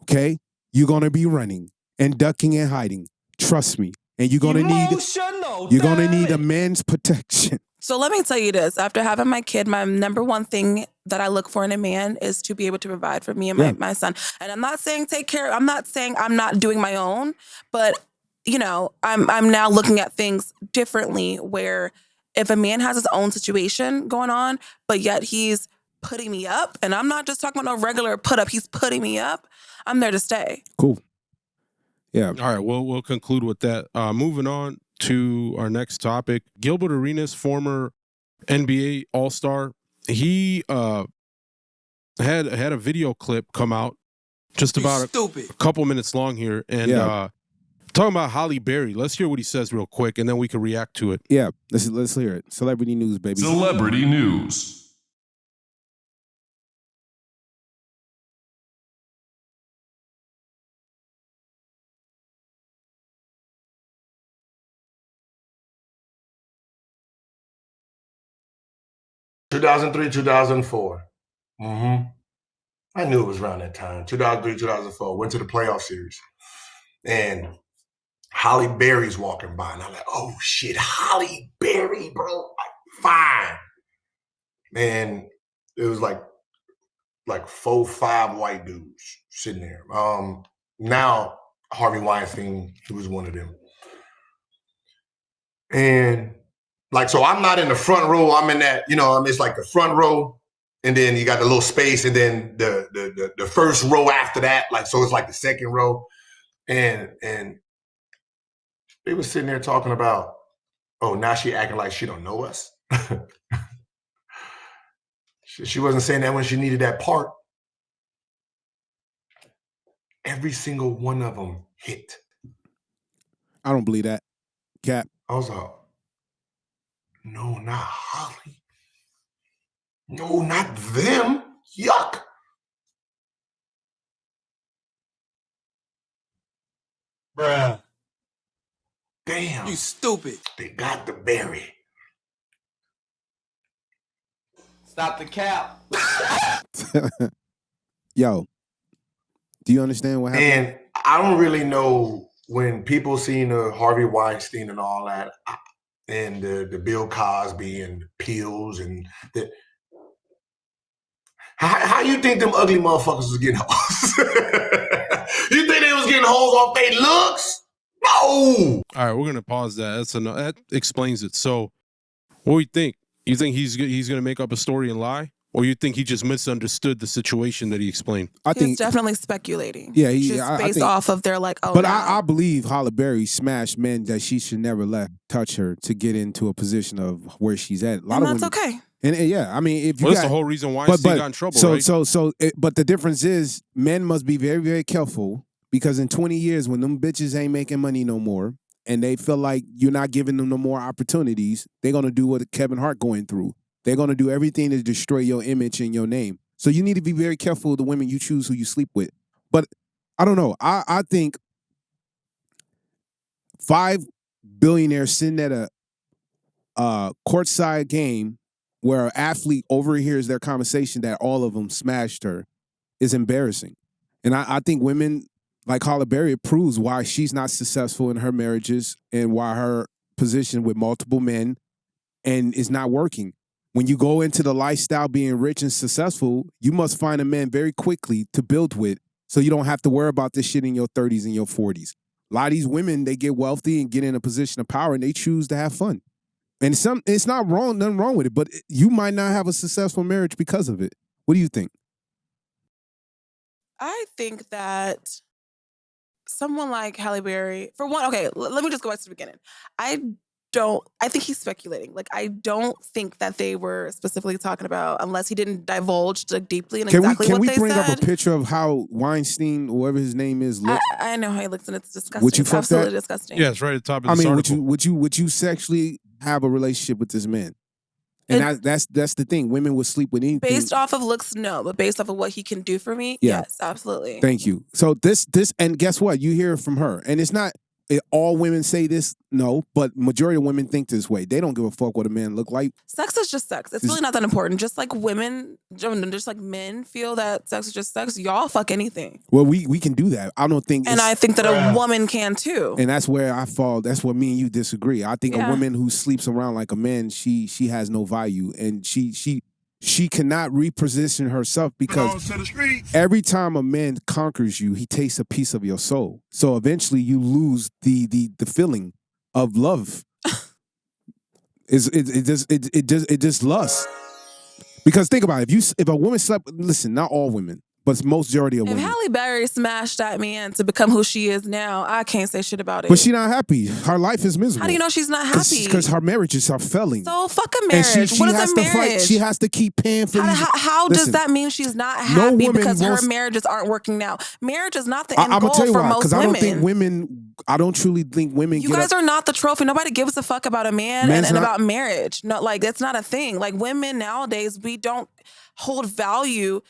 okay? You're going to be running and ducking and hiding. Trust me. And you're going to need a man's protection. So let me tell you this. After having my kid, my number one thing that I look for in a man is to be able to provide for me and my son. And I'm not saying take care. I'm not saying I'm not doing my own, but I'm now looking at things differently where if a man has his own situation going on, but yet he's putting me up, and I'm not just talking about no regular put up, he's putting me up, I'm there to stay. Cool. Yeah. All right, we'll conclude with that. Moving on to our next topic. Gilbert Arenas, former NBA All-Star, he had a video clip come out just about a couple minutes long here, and talking about Halle Berry. Let's hear what he says real quick, and then we can react to it. Yeah, let's hear it. Celebrity news, baby. Celebrity news. (2003, 2004). I knew it was around that time. 2003, 2004. Went to the playoff series. And Halle Berry's walking by. And I'm like, oh, shit, Halle Berry, bro. Fine. And it was like 4, 5 white dudes sitting there. Now, Harvey Weinstein, he was one of them. And so I'm not in the front row. I'm in that, it's like the front row. And then you got the little space. And then the first row after that, so it's like the second row. And they were sitting there talking about, oh, now she acting like she don't know us. She wasn't saying that when she needed that part. Every single one of them hit. I don't believe that. Cap. I was like, no, not Holly. No, not them. Yuck. Bruh. Damn. You stupid. They got the berry. Stop the cap. Yo, do you understand what happened? And I don't really know when people seen the Harvey Weinstein and all that, and the Bill Cosby and the pills and the. How you think them ugly motherfuckers was getting hoes? You think they was getting hoes off their looks? No. All right, we're gonna pause that. That explains it. So, what do you think? You think he's gonna make up a story and lie, or you think he just misunderstood the situation that he explained? I think he's definitely speculating. Yeah, based off of their like. Oh, but I believe Halle Berry smashed men that she should never let touch her to get into a position of where she's at. And that's okay. And yeah, I mean, if you that's the whole reason Weinstein got in trouble, right? But the difference is, men must be very, very careful, because in 20 years, when them bitches ain't making money no more, and they feel like you're not giving them no more opportunities, they're gonna do what Kevin Hart going through. They're gonna do everything to destroy your image and your name. So you need to be very careful of the women you choose who you sleep with. But I don't know. I think 5 billionaires sitting at a courtside game where an athlete overhears their conversation that all of them smashed her is embarrassing. And I think women like Halle Berry proves why she's not successful in her marriages and why her position with multiple men and is not working. When you go into the lifestyle being rich and successful, you must find a man very quickly to build with, so you don't have to worry about this shit in your 30s and your 40s. A lot of these women, they get wealthy and get in a position of power and they choose to have fun. And it's not wrong, nothing wrong with it, but you might not have a successful marriage because of it. What do you think? I think that someone like Halle Berry, for one, okay, let me just go back to the beginning. I think he's speculating. Like, I don't think that they were specifically talking about, unless he didn't divulge deeply in exactly what they said. Can we bring up a picture of how Weinstein, whoever his name is, looked? I know how he looks, and it's disgusting. Would you it's absolutely disgusting. Yeah, it's right at the top of this article. Would you sexually have a relationship with this man? And that's the thing. Women would sleep with anything. Based off of looks, no. But based off of what he can do for me, yes, absolutely. Thank you. So this, and guess what? You hear it from her. And it's not all women say this, no, but majority of women think this way. They don't give a fuck what a man look like. Sex is just sex. It's really not that important. Just like women, just like men feel that sex is just sex, y'all fuck anything. Well, we can do that. I don't think. And I think that a woman can too. And that's where I fall. That's where me and you disagree. I think a woman who sleeps around like a man, she has no value, and she cannot reposition herself, because every time a man conquers you, he takes a piece of your soul. So eventually you lose the feeling of love. It just lust. Because think about it. If a woman slept, listen, not all women, but majority of women. If Halle Berry smashed that man to become who she is now, I can't say shit about it. But she's not happy. Her life is miserable. How do you know she's not happy? Because her marriages are failing. So fuck a marriage. And she what is has a marriage? To fight. She has to keep paying for these. How does that mean she's not happy because her marriages aren't working now? Marriage is not the end goal for most women. Because I don't truly think women. You guys are not the trophy. Nobody gives a fuck about a man and about marriage. No, like that's not a thing. Like women nowadays, we don't hold value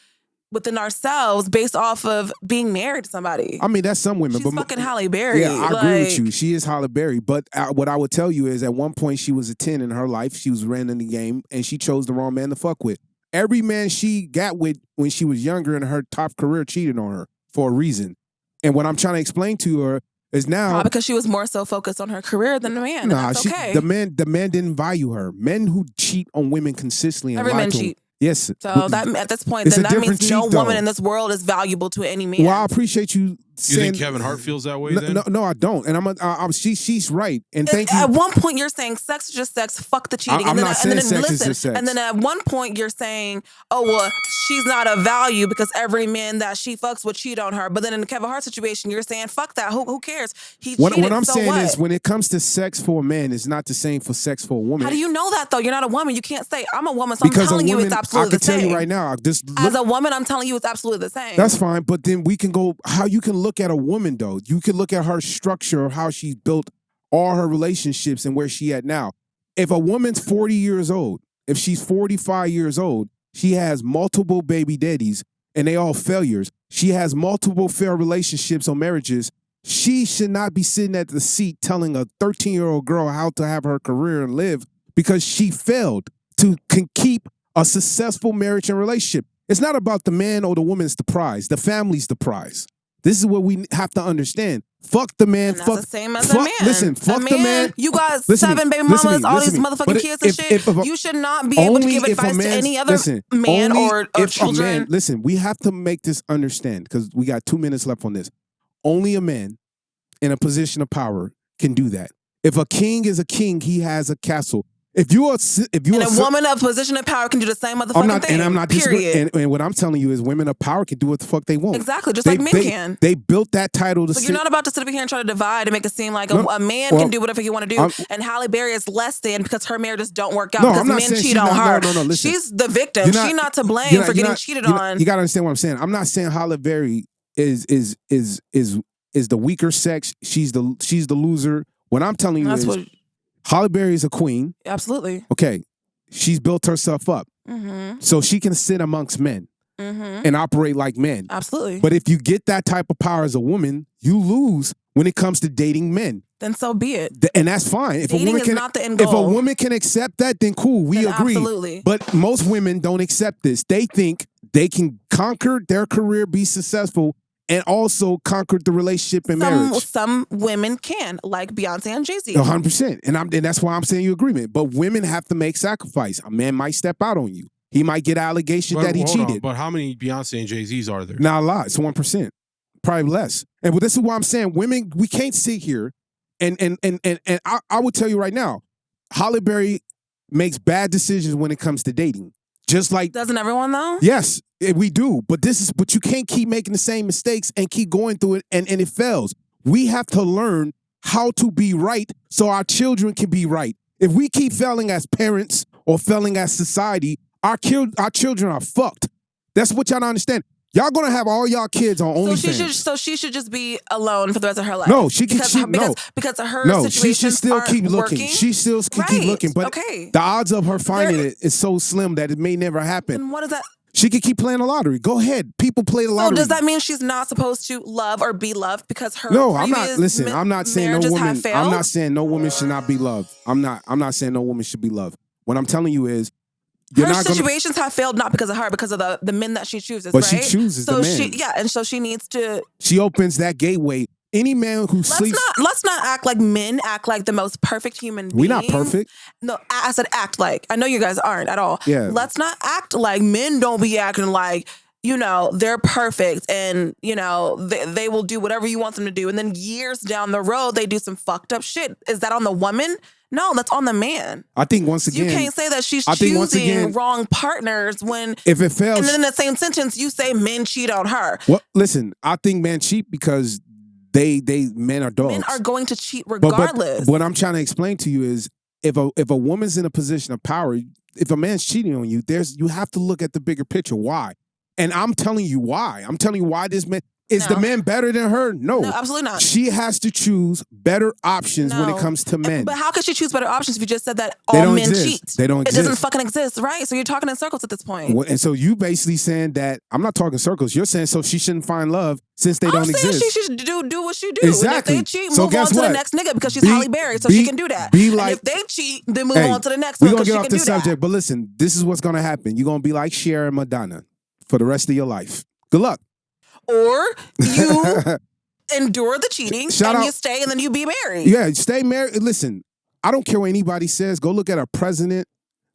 within ourselves based off of being married to somebody. I mean, that's some women. She's fucking Halle Berry. Yeah, I agree with you. She is Halle Berry. But what I would tell you is, at one point, she was a 10 in her life. She was ran in the game, and she chose the wrong man to fuck with. Every man she got with when she was younger in her top career cheated on her for a reason. And what I'm trying to explain to her is now... because she was more so focused on her career than the man. That's okay. The man didn't value her. Men who cheat on women consistently... Every man cheat. Yes. So that at this point, then that means no woman in this world is valuable to any man. Well, I appreciate you saying... You think Kevin Hart feels that way then? No, I don't. And she's right. And thank you. At one point, you're saying sex is just sex, fuck the cheating. I'm not saying sex is just sex. And then at one point, you're saying, oh, well, she's not a value because every man that she fucks would cheat on her. But then in the Kevin Hart situation, you're saying, fuck that. Who cares? He cheated, what I'm saying is, when it comes to sex for a man, it's not the same for sex for a woman. How do you know that, though? You're not a woman. You can't say, I'm a woman, so I'm telling you it's absolutely the same. I can tell you right now. As a woman, I'm telling you it's absolutely the same. That's fine, but then we can go, how you can look at a woman, though. You can look at her structure, how she's built all her relationships and where she at now. If a woman's 40 years old, if she's 45 years old, she has multiple baby daddies and they all failures. She has multiple failed relationships or marriages. She should not be sitting at the seat telling a 13-year-old girl how to have her career and live because she failed to keep a successful marriage and relationship. It's not about the man or the woman's the prize. The family's the prize. This is what we have to understand. Fuck the man. And that's fuck the same as a man. Listen, fuck the man. You got 7 baby mamas, all these motherfucking kids and shit. You should not be able to give advice to any other man or children. Listen, we have to make this understand because we got 2 minutes left on this. Only a man in a position of power can do that. If a king is a king, he has a castle. If you are, a woman of position of power can do the same motherfucking thing. And I'm not period. And what I'm telling you is, women of power can do what the fuck they want. Exactly, just like men can. They built that title to. So you're not about to sit up here and try to divide and make it seem like a man can do whatever he want to do, and Halle Berry is less than because her marriages don't work out because men cheat on her. No, listen. She's the victim. She's not to blame for getting cheated on. You gotta understand what I'm saying. I'm not saying Halle Berry is the weaker sex. She's the loser. What I'm telling you is. Halle Berry is a queen. Absolutely. Okay. She's built herself up. Mm-hmm. So she can sit amongst men and operate like men. Absolutely. But if you get that type of power as a woman, you lose when it comes to dating men. Then so be it. And that's fine. If dating is not the end goal. If a woman can accept that, then cool. We agree. Absolutely. But most women don't accept this. They think they can conquer their career, be successful, and also conquered the relationship and marriage. Some women can, like Beyonce and Jay-Z. 100%. And that's why I'm saying you agreement. But women have to make sacrifice. A man might step out on you. He might get allegations that he cheated. But how many Beyonce and Jay-Z's are there? Not a lot. It's 1%. Probably less. And this is why I'm saying women, we can't sit here and I will tell you right now, Halle Berry makes bad decisions when it comes to dating. Just like doesn't everyone though? Yes, we do. But you can't keep making the same mistakes and keep going through it and it fails. We have to learn how to be right so our children can be right. If we keep failing as parents or failing as society, our children are fucked. That's what y'all don't understand. Y'all gonna have all y'all kids on OnlyFans. So she should just be alone for the rest of her life. No, she can. Because of her situation. She should still keep looking. Working. She still can keep looking. But the odds of her finding it is so slim that it may never happen. And what is that? She could keep playing the lottery. Go ahead. People play the lottery. So does that mean she's not supposed to love or be loved because her I'm not. Listen, I'm not saying no woman. I'm not saying no woman should not be loved. I'm not saying no woman should be loved. What I'm telling you is. Her situations have failed not because of her, because of the men that she chooses, but right? She chooses the men. And so she needs to... She opens that gateway. Any man who sleeps... Let's not act like men act like the most perfect human beings. We're not perfect. No, I said act like. I know you guys aren't at all. Yeah. Let's not act like men don't be acting like, they're perfect and, they will do whatever you want them to do. And then years down the road, they do some fucked up shit. Is that on the woman? No, that's on the man. I think once again... You can't say that she's choosing wrong partners when... If it fails... And then in the same sentence, you say men cheat on her. Well, listen, I think men cheat because men are dogs. Men are going to cheat regardless. But what I'm trying to explain to you is if a woman's in a position of power, if a man's cheating on you, you have to look at the bigger picture. Why? And I'm telling you why. I'm telling you why this man... Is the man better than her? No, absolutely not. She has to choose better options when it comes to men. But how could she choose better options if you just said that all men cheat? They don't exist. It doesn't fucking exist, right? So you're talking in circles at this point. And so you basically saying that, I'm not talking circles, you're saying so she shouldn't find love since they don't exist. I'm saying she should do what she do. Exactly. And if they cheat, move on to the next nigga because she's Halle Berry, so she can do that. And if they cheat, then move on to the next one because she can do that. We're going to get off the subject, but listen, this is what's going to happen. You're going to be like Cher and Madonna for the rest of your life. Good luck. Or you endure the cheating you stay and then you be married. Yeah, stay married. Listen, I don't care what anybody says. Go look at a president.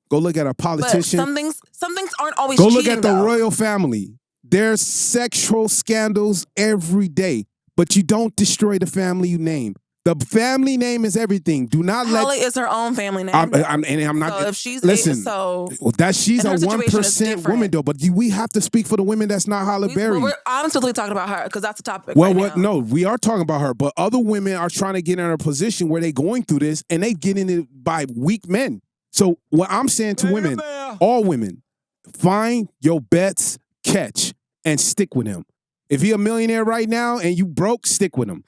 Go look at a politician. But some things aren't always cheating. Go look at the royal family. There's sexual scandals every day, but you don't destroy the family you name. The family name is everything. Do not Halle is her own family name. I'm not. So if she's listen, she's a 1% woman though. But we have to speak for the women that's not Halle Berry. I'm specifically talking about her because that's the topic. No, we are talking about her. But other women are trying to get in a position where they're going through this and they get in it by weak men. So what I'm saying to women, all women, find your bets, catch, and stick with him. If he a millionaire right now and you broke, stick with him.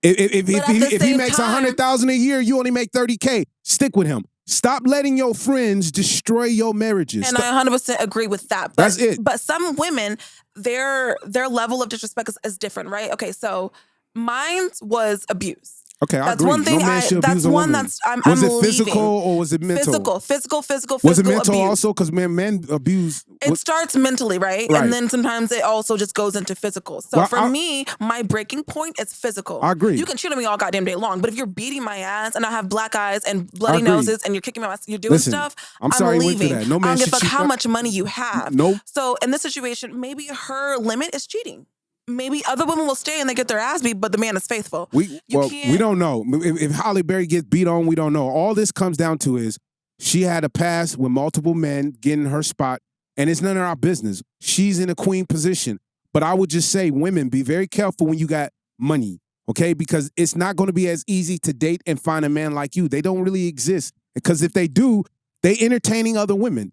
If he makes $100,000 a year, you only make $30K. Stick with him. Stop letting your friends destroy your marriages. And I 100% agree with that. But, that's it. But some women, their level of disrespect is different, right? Okay, so Mine was abuse. Okay, that's agree. one thing. That's one that's I'm Was it leaving. physical or was it mental? Physical. Was it mental abuse. also? Because men abuse. It starts mentally, right? And then sometimes it also just goes into physical. So for me, my breaking point is physical. I agree. You can cheat on me all goddamn day long, but if you're beating my ass and I have black eyes and bloody noses and you're kicking my ass, you're doing stuff, I'm sorry leaving. That. No man I don't give a fuck cheat how much money you have. Nope. So in this situation, maybe her limit is cheating. Maybe other women will stay and they get their ass beat, but the man is faithful. We don't know. If Halle Berry gets beat on, we don't know. All this comes down to is she had a past with multiple men getting her spot, and it's none of our business. She's in a queen position. But I would just say, women, be very careful when you got money, okay? Because it's not going to be as easy to date and find a man like you. They don't really exist. Because if they do, they entertaining other women.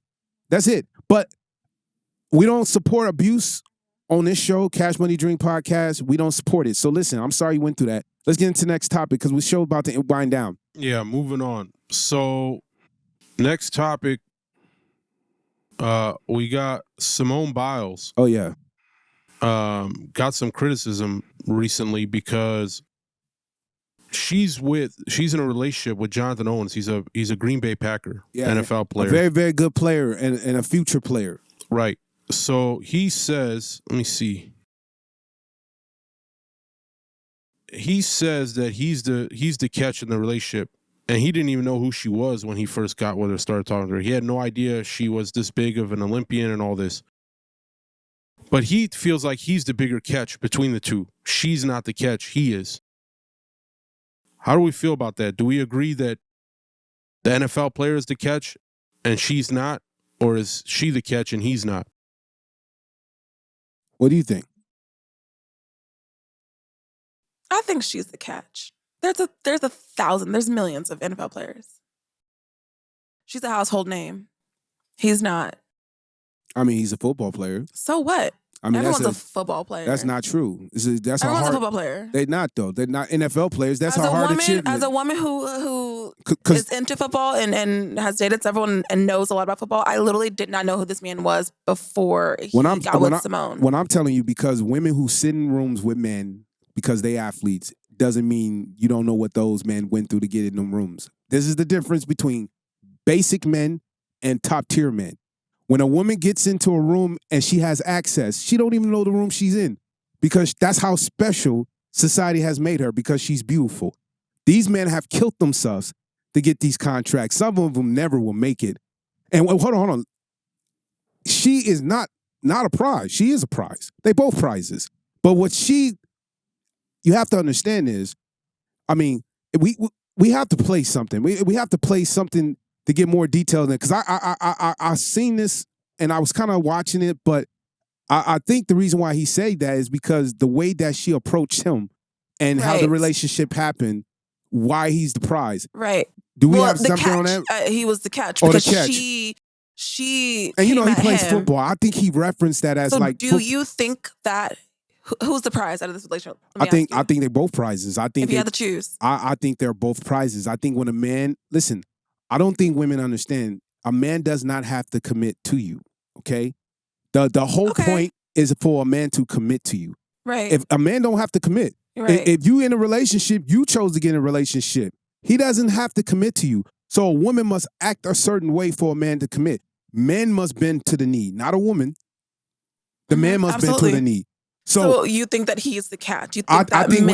That's it. But we don't support abuse. On this show, Cash Money Dream Podcast, we don't support it. So listen, I'm sorry you went through that. Let's get into the next topic because we show about to wind down. Yeah, moving on. So next topic, we got Simone Biles. Oh, yeah. Got some criticism recently because she's in a relationship with Jonathan Owens. He's a Green Bay Packer, NFL player. A very, very good player and a future player. Right. So he says, let me see. He says that he's the catch in the relationship, and he didn't even know who she was when he first got with her, started talking to her. He had no idea she was this big of an Olympian and all this. But he feels like he's the bigger catch between the two. She's not the catch, he is. How do we feel about that? Do we agree that the NFL player is the catch and she's not, or is she the catch and he's not? What do you think? I think she's the catch. There's millions of NFL players. She's a household name. He's not. I mean, he's a football player. So what? I mean, everyone's a football player. That's not true. Everyone's a football player. They're not, though. They're not NFL players. That's a hard achievement. As a woman who is into football and has dated several and knows a lot about football, I literally did not know who this man was before he got with Simone. When I'm telling you, because women who sit in rooms with men because they athletes doesn't mean you don't know what those men went through to get in them rooms. This is the difference between basic men and top tier men. When a woman gets into a room and she has access, she don't even know the room she's in because that's how special society has made her because she's beautiful. These men have killed themselves to get these contracts. Some of them never will make it. And hold on. She is not a prize. She is a prize. They both prizes. But what you have to understand is, I mean, we have to play something. We have to play something to get more detail in it. Because I seen this and I was kind of watching it, but I think the reason why he said that is because the way that she approached him and how the relationship happened, why he's the prize. Right. Do we have something on that? He was the catch or because the catch. she and you know he plays him. football. I think he referenced that as so like. Do you think that who's the prize out of this relationship? I think they're both prizes. I think if you had to choose, I think they're both prizes. I think when a man listen. I don't think women understand. A man does not have to commit to you, okay? The whole point is for a man to commit to you. Right. If a man don't have to commit. Right. If you in a relationship, you chose to get in a relationship. He doesn't have to commit to you. So a woman must act a certain way for a man to commit. Men must bend to the knee, not a woman. The man must bend to the knee. So you think that he's the catch? You think I think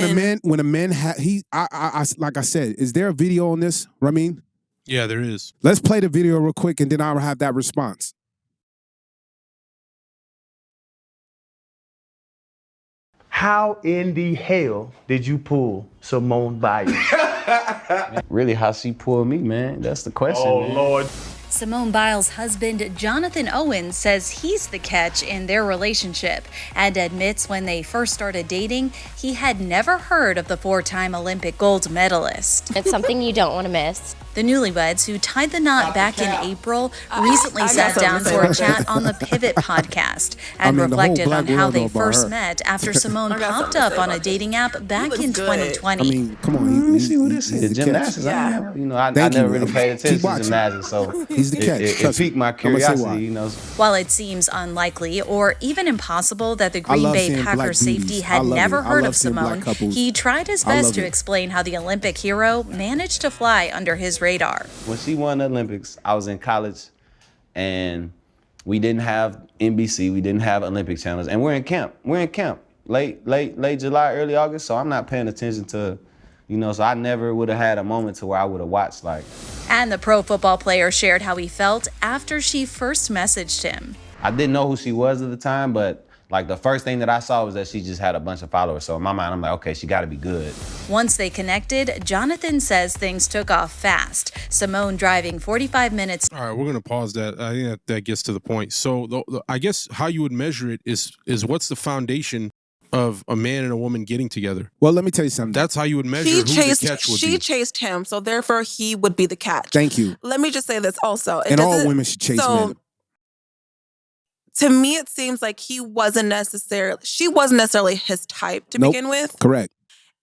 when a man like I said, is there a video on this, Ramin? Yeah, there is. Let's play the video real quick, and then I'll have that response. How in the hell did you pull Simone Biles? Really, how she pulled me, man? That's the question. Oh, man. Lord. Simone Biles' husband, Jonathan Owens, says he's the catch in their relationship and admits when they first started dating, he had never heard of the 4-time Olympic gold medalist. It's something you don't want to miss. The newlyweds, who tied the knot back in April, recently sat down for a chat on the Pivot podcast and reflected on how they first met after Simone popped up on a dating app back in 2020. I mean, come on. See who this is. Gymnastics. I never really paid attention to gymnastics, so he's the catch. It piqued my curiosity, While it seems unlikely or even impossible that the Green Bay Packers safety had never heard of Simone, he tried his best to explain how the Olympic hero managed to fly under his radar. When she won the Olympics, I was in college, and we didn't have NBC, we didn't have Olympic channels, and we're in camp. Late July, early August, so I'm not paying attention to, so I never would have had a moment to where I would have watched And the pro football player shared how he felt after she first messaged him. I didn't know who she was at the time, but the first thing that I saw was that she just had a bunch of followers. So in my mind, I'm like, okay, she got to be good. Once they connected, Jonathan says things took off fast. Simone driving 45 minutes. All right, we're going to pause that. I think that gets to the point. So I guess how you would measure it is what's the foundation of a man and a woman getting together? Well, let me tell you something. That's how you would measure who the catch would be. She chased him, so therefore he would be the catch. Thank you. Let me just say this also. And all women should chase men. To me, it seems like she wasn't necessarily his type to begin with. Correct.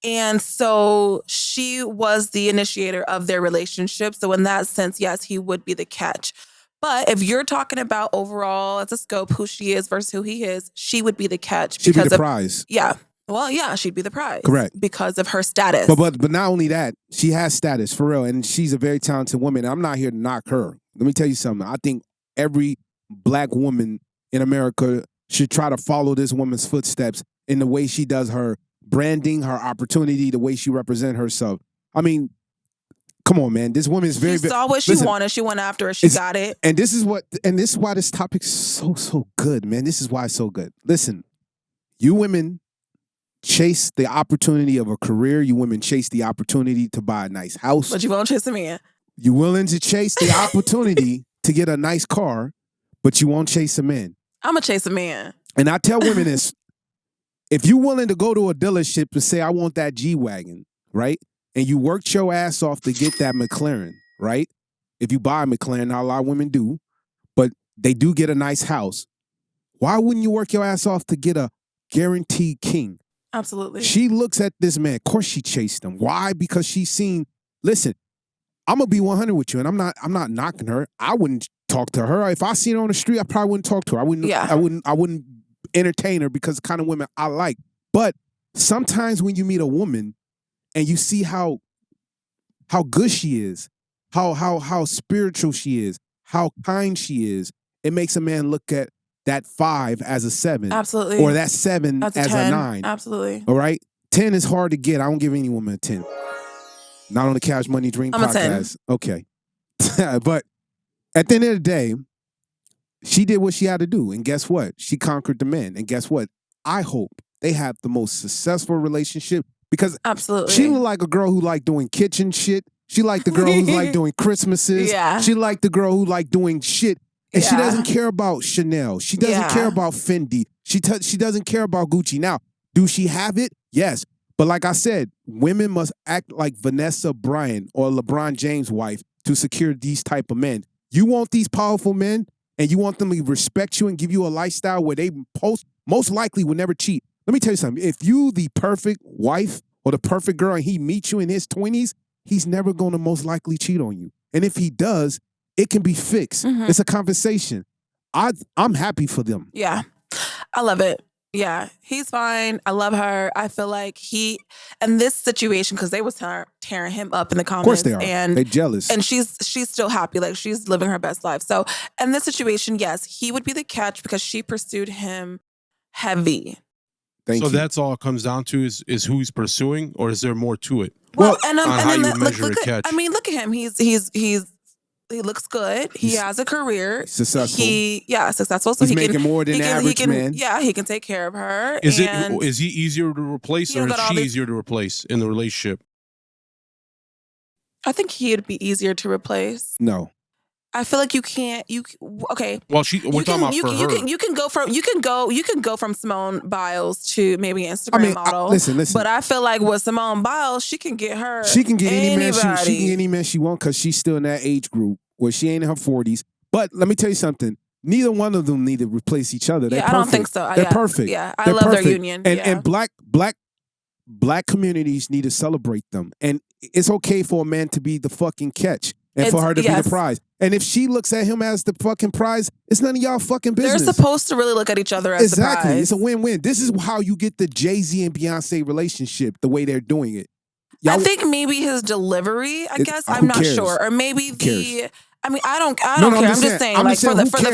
And so she was the initiator of their relationship. So in that sense, yes, he would be the catch. But if you're talking about overall as a scope, who she is versus who he is, she would be the catch. She'd be the prize. Yeah. Well, yeah, she'd be the prize. Correct. Because of her status. But not only that, she has status, for real. And she's a very talented woman. I'm not here to knock her. Let me tell you something. I think every black woman in America should try to follow this woman's footsteps in the way she does her branding, her opportunity, the way she represents herself. I mean, come on, man. This woman is very... She saw what she wanted. She went after it. She got it. And this is why this topic's so good, man. This is why it's so good. Listen, you women chase the opportunity of a career. You women chase the opportunity to buy a nice house. But you won't chase a man. You're willing to chase the opportunity to get a nice car, but you won't chase a man. I'm going to chase a man. And I tell women this, if you're willing to go to a dealership and say, I want that G-Wagon, right? And you worked your ass off to get that McLaren, right? If you buy a McLaren, not a lot of women do, but they do get a nice house. Why wouldn't you work your ass off to get a guaranteed king? Absolutely. She looks at this man. Of course she chased him. Why? Because she's seen, listen, I'm going to be 100 with you, and I'm not knocking her. I wouldn't talk to her. If I seen her on the street, I probably wouldn't talk to her. I wouldn't entertain her because the kind of women I like. But sometimes when you meet a woman and you see how good she is, how spiritual she is, how kind she is, it makes a man look at that 5 as a 7. Absolutely. Or that 7 as a 9. Absolutely. All right? 10 is hard to get. I don't give any woman a 10. Not on the Cash Money Dream podcast. Okay. But at the end of the day, she did what she had to do. And guess what? She conquered the men. And guess what? I hope they have the most successful relationship because absolutely, she looked like a girl who liked doing kitchen shit. She liked the girl who liked doing Christmases. Yeah. She liked the girl who liked doing shit. And she doesn't care about Chanel. She doesn't care about Fendi. She doesn't care about Gucci. Now, do she have it? Yes. But like I said, women must act like Vanessa Bryant or LeBron James' wife to secure these type of men. You want these powerful men and you want them to respect you and give you a lifestyle where they most likely will never cheat. Let me tell you something. If you the perfect wife or the perfect girl and he meets you in his 20s, he's never going to most likely cheat on you. And if he does, it can be fixed. Mm-hmm. It's a conversation. I'm happy for them. Yeah. I love it. Yeah, he's fine. I love her. I feel like in this situation, because they was tearing him up in the comments. Of course they are. And they're jealous. And she's still happy. Like, she's living her best life. So in this situation, yes, he would be the catch because she pursued him heavy. Thank you. That's all it comes down to is who he's pursuing, or is there more to it? Well, on how you measure a catch. I mean, look at him. He looks good. He has a career. Successful. Successful. So he's making more than average man. Yeah, he can take care of her. Is he easier to replace, or is she easier to replace in the relationship? I think he'd be easier to replace. No. I feel like you can't. Okay. Well, we're talking about for her. You can go from Simone Biles to maybe an Instagram model. Listen. But I feel like with Simone Biles, she can get her. She can get any man. She can get any man she wants because she's still in that age group where she ain't in her 40s. But let me tell you something. Neither one of them need to replace each other. They're perfect. I don't think so. They're perfect. Yeah, I love their union. And black communities need to celebrate them. And it's okay for a man to be the fucking catch. And for her to be the prize. And if she looks at him as the fucking prize, it's none of y'all fucking business. They're supposed to really look at each other as the prize. Exactly. It's a win-win. This is how you get the Jay-Z and Beyonce relationship, the way they're doing it. I think maybe his delivery, I guess. I'm not sure. Or maybe I don't care. I'm just saying,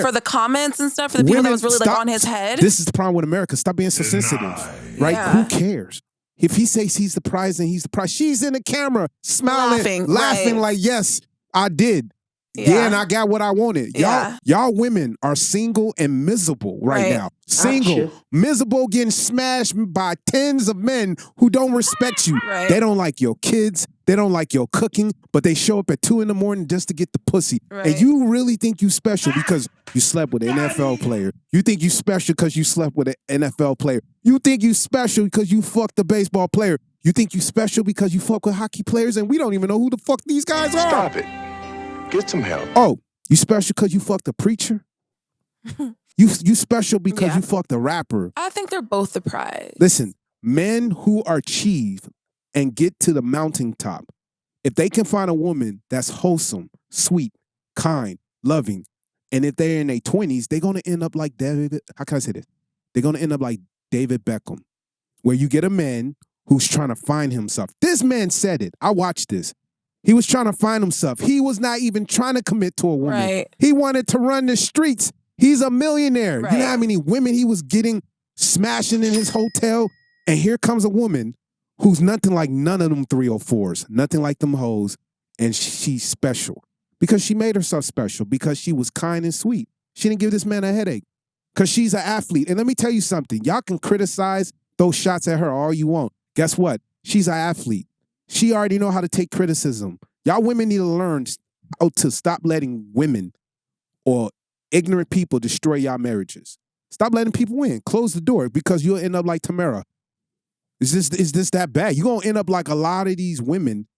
for the comments and stuff, for the people that was really like on his head. This is the problem with America. Stop being so sensitive. Right? Yeah. Who cares? If he says he's the prize, then he's the prize. She's in the camera, smiling, laughing like, yes, I did. Yeah, and I got what I wanted. Y'all women are single and miserable right now. Single, miserable, getting smashed by tens of men who don't respect you. Right. They don't like your kids. They don't like your cooking, but they show up at 2 a.m. just to get the pussy. Right. And you really think you special because you slept with an NFL player. You think you special because you slept with an NFL player. You think you special because you fucked a baseball player. You think you special because you fuck with hockey players, and we don't even know who the fuck these guys are. Stop it. Get some help. Oh, you special because you fucked a preacher? You special because you fucked a rapper? I think they're both the prize. Listen, men who achieve and get to the mountaintop, if they can find a woman that's wholesome, sweet, kind, loving, and if they're in their 20s, they're going to end up like David. How can I say this? They're going to end up like David Beckham, where you get a man who's trying to find himself. This man said it. I watched this. He was trying to find himself. He was not even trying to commit to a woman. Right. He wanted to run the streets. He's a millionaire. Right. You know how many women he was getting smashing in his hotel? And here comes a woman who's nothing like none of them 304s, nothing like them hoes, and she's special. Because she made herself special, because she was kind and sweet. She didn't give this man a headache. Because she's an athlete. And let me tell you something. Y'all can criticize those shots at her all you want. Guess what? She's an athlete. She already know how to take criticism. Y'all women need to learn how to stop letting women or ignorant people destroy y'all marriages. Stop letting people win. Close the door because you'll end up like Tamara. Is this that bad? You're going to end up like a lot of these women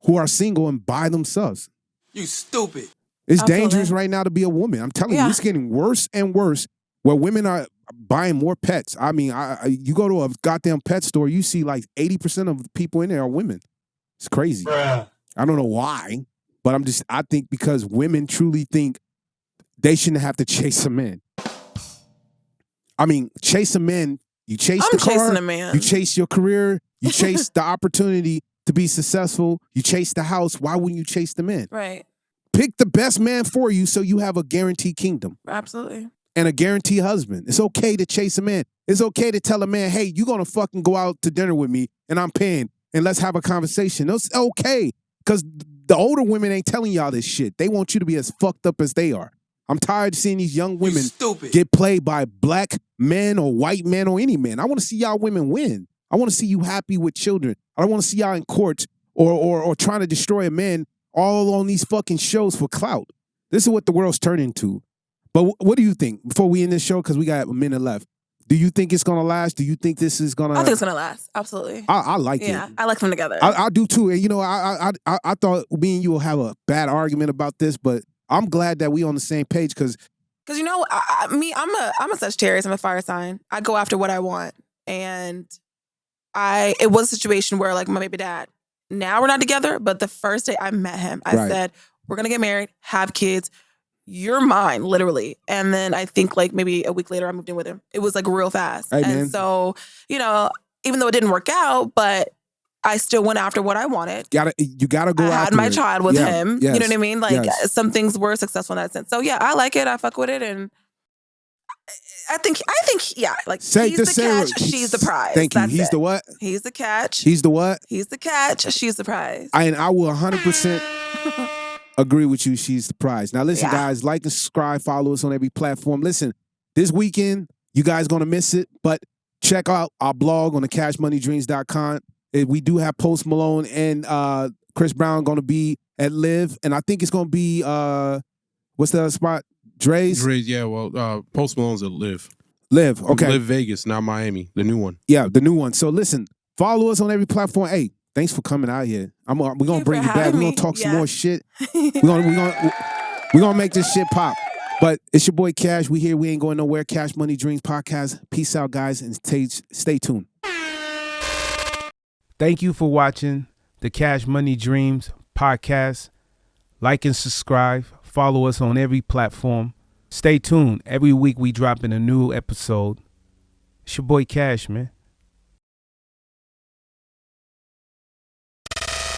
who are single and by themselves. You stupid. It's dangerous right now to be a woman. I'm telling you, it's getting worse and worse where women are buying more pets. I mean, you go to a goddamn pet store, you see like 80% of the people in there are women. It's crazy. Bruh. I don't know why, but I think because women truly think they shouldn't have to chase a man. I mean, chase a man, you chase the car, chasing a man. You chase your career, you chase the opportunity to be successful, you chase the house. Why wouldn't you chase the man? Right. Pick the best man for you so you have a guaranteed kingdom. Absolutely. And a guaranteed husband. It's okay to chase a man. It's okay to tell a man, hey, you're going to fucking go out to dinner with me and I'm paying. And let's have a conversation. It's okay. Because the older women ain't telling y'all this shit. They want you to be as fucked up as they are. I'm tired of seeing these young women get played by black men or white men or any man. I want to see y'all women win. I want to see you happy with children. I don't want to see y'all in courts or trying to destroy a man all on these fucking shows for clout. This is what the world's turning to. But what do you think before we end this show? Because we got a minute left. Do you think it's going to last? Do you think this is going to... I think it's going to last. Absolutely. I like it. Yeah, I like them together. I do too. And, you know, I thought me and you will have a bad argument about this, but I'm glad that we on the same page because... Because, you know, I'm a Sagittarius. I'm a fire sign. I go after what I want. And it was a situation where, like, my baby dad, now we're not together, but the first day I met him, I said, we're going to get married, have kids. You're mine, literally. And then I think like maybe a week later I moved in with him. It was like real fast. Hey, and so, you know, even though it didn't work out, but I still went after what I wanted. You gotta go after it. I had my child with him. Yes. You know what I mean? Like some things were successful in that sense. So yeah, I like it. I fuck with it. And I think, yeah, like he's the catch, she's the prize. Thank you. He's the what? He's the catch. He's the what? He's the catch, she's the prize. I will 100% agree with you. She's the prize. Now, listen, guys, like and subscribe, follow us on every platform. Listen, this weekend, you guys going to miss it, but check out our blog on the cashmoneydreams.com. We do have Post Malone and Chris Brown going to be at Live, and I think it's going to be What's the other spot? Dre's? Yeah, well, Post Malone's at Live. Live, okay. Live Vegas, not Miami, the new one. Yeah, the new one. So listen, follow us on every platform. Hey, thanks for coming out here. We're gonna bring you back. We're gonna talk some more shit. We're gonna make this shit pop. But it's your boy Cash. We here. We ain't going nowhere. Cash Money Dreams Podcast. Peace out, guys, and stay tuned. Thank you for watching the Cash Money Dreams Podcast. Like and subscribe. Follow us on every platform. Stay tuned. Every week we drop in a new episode. It's your boy Cash, man.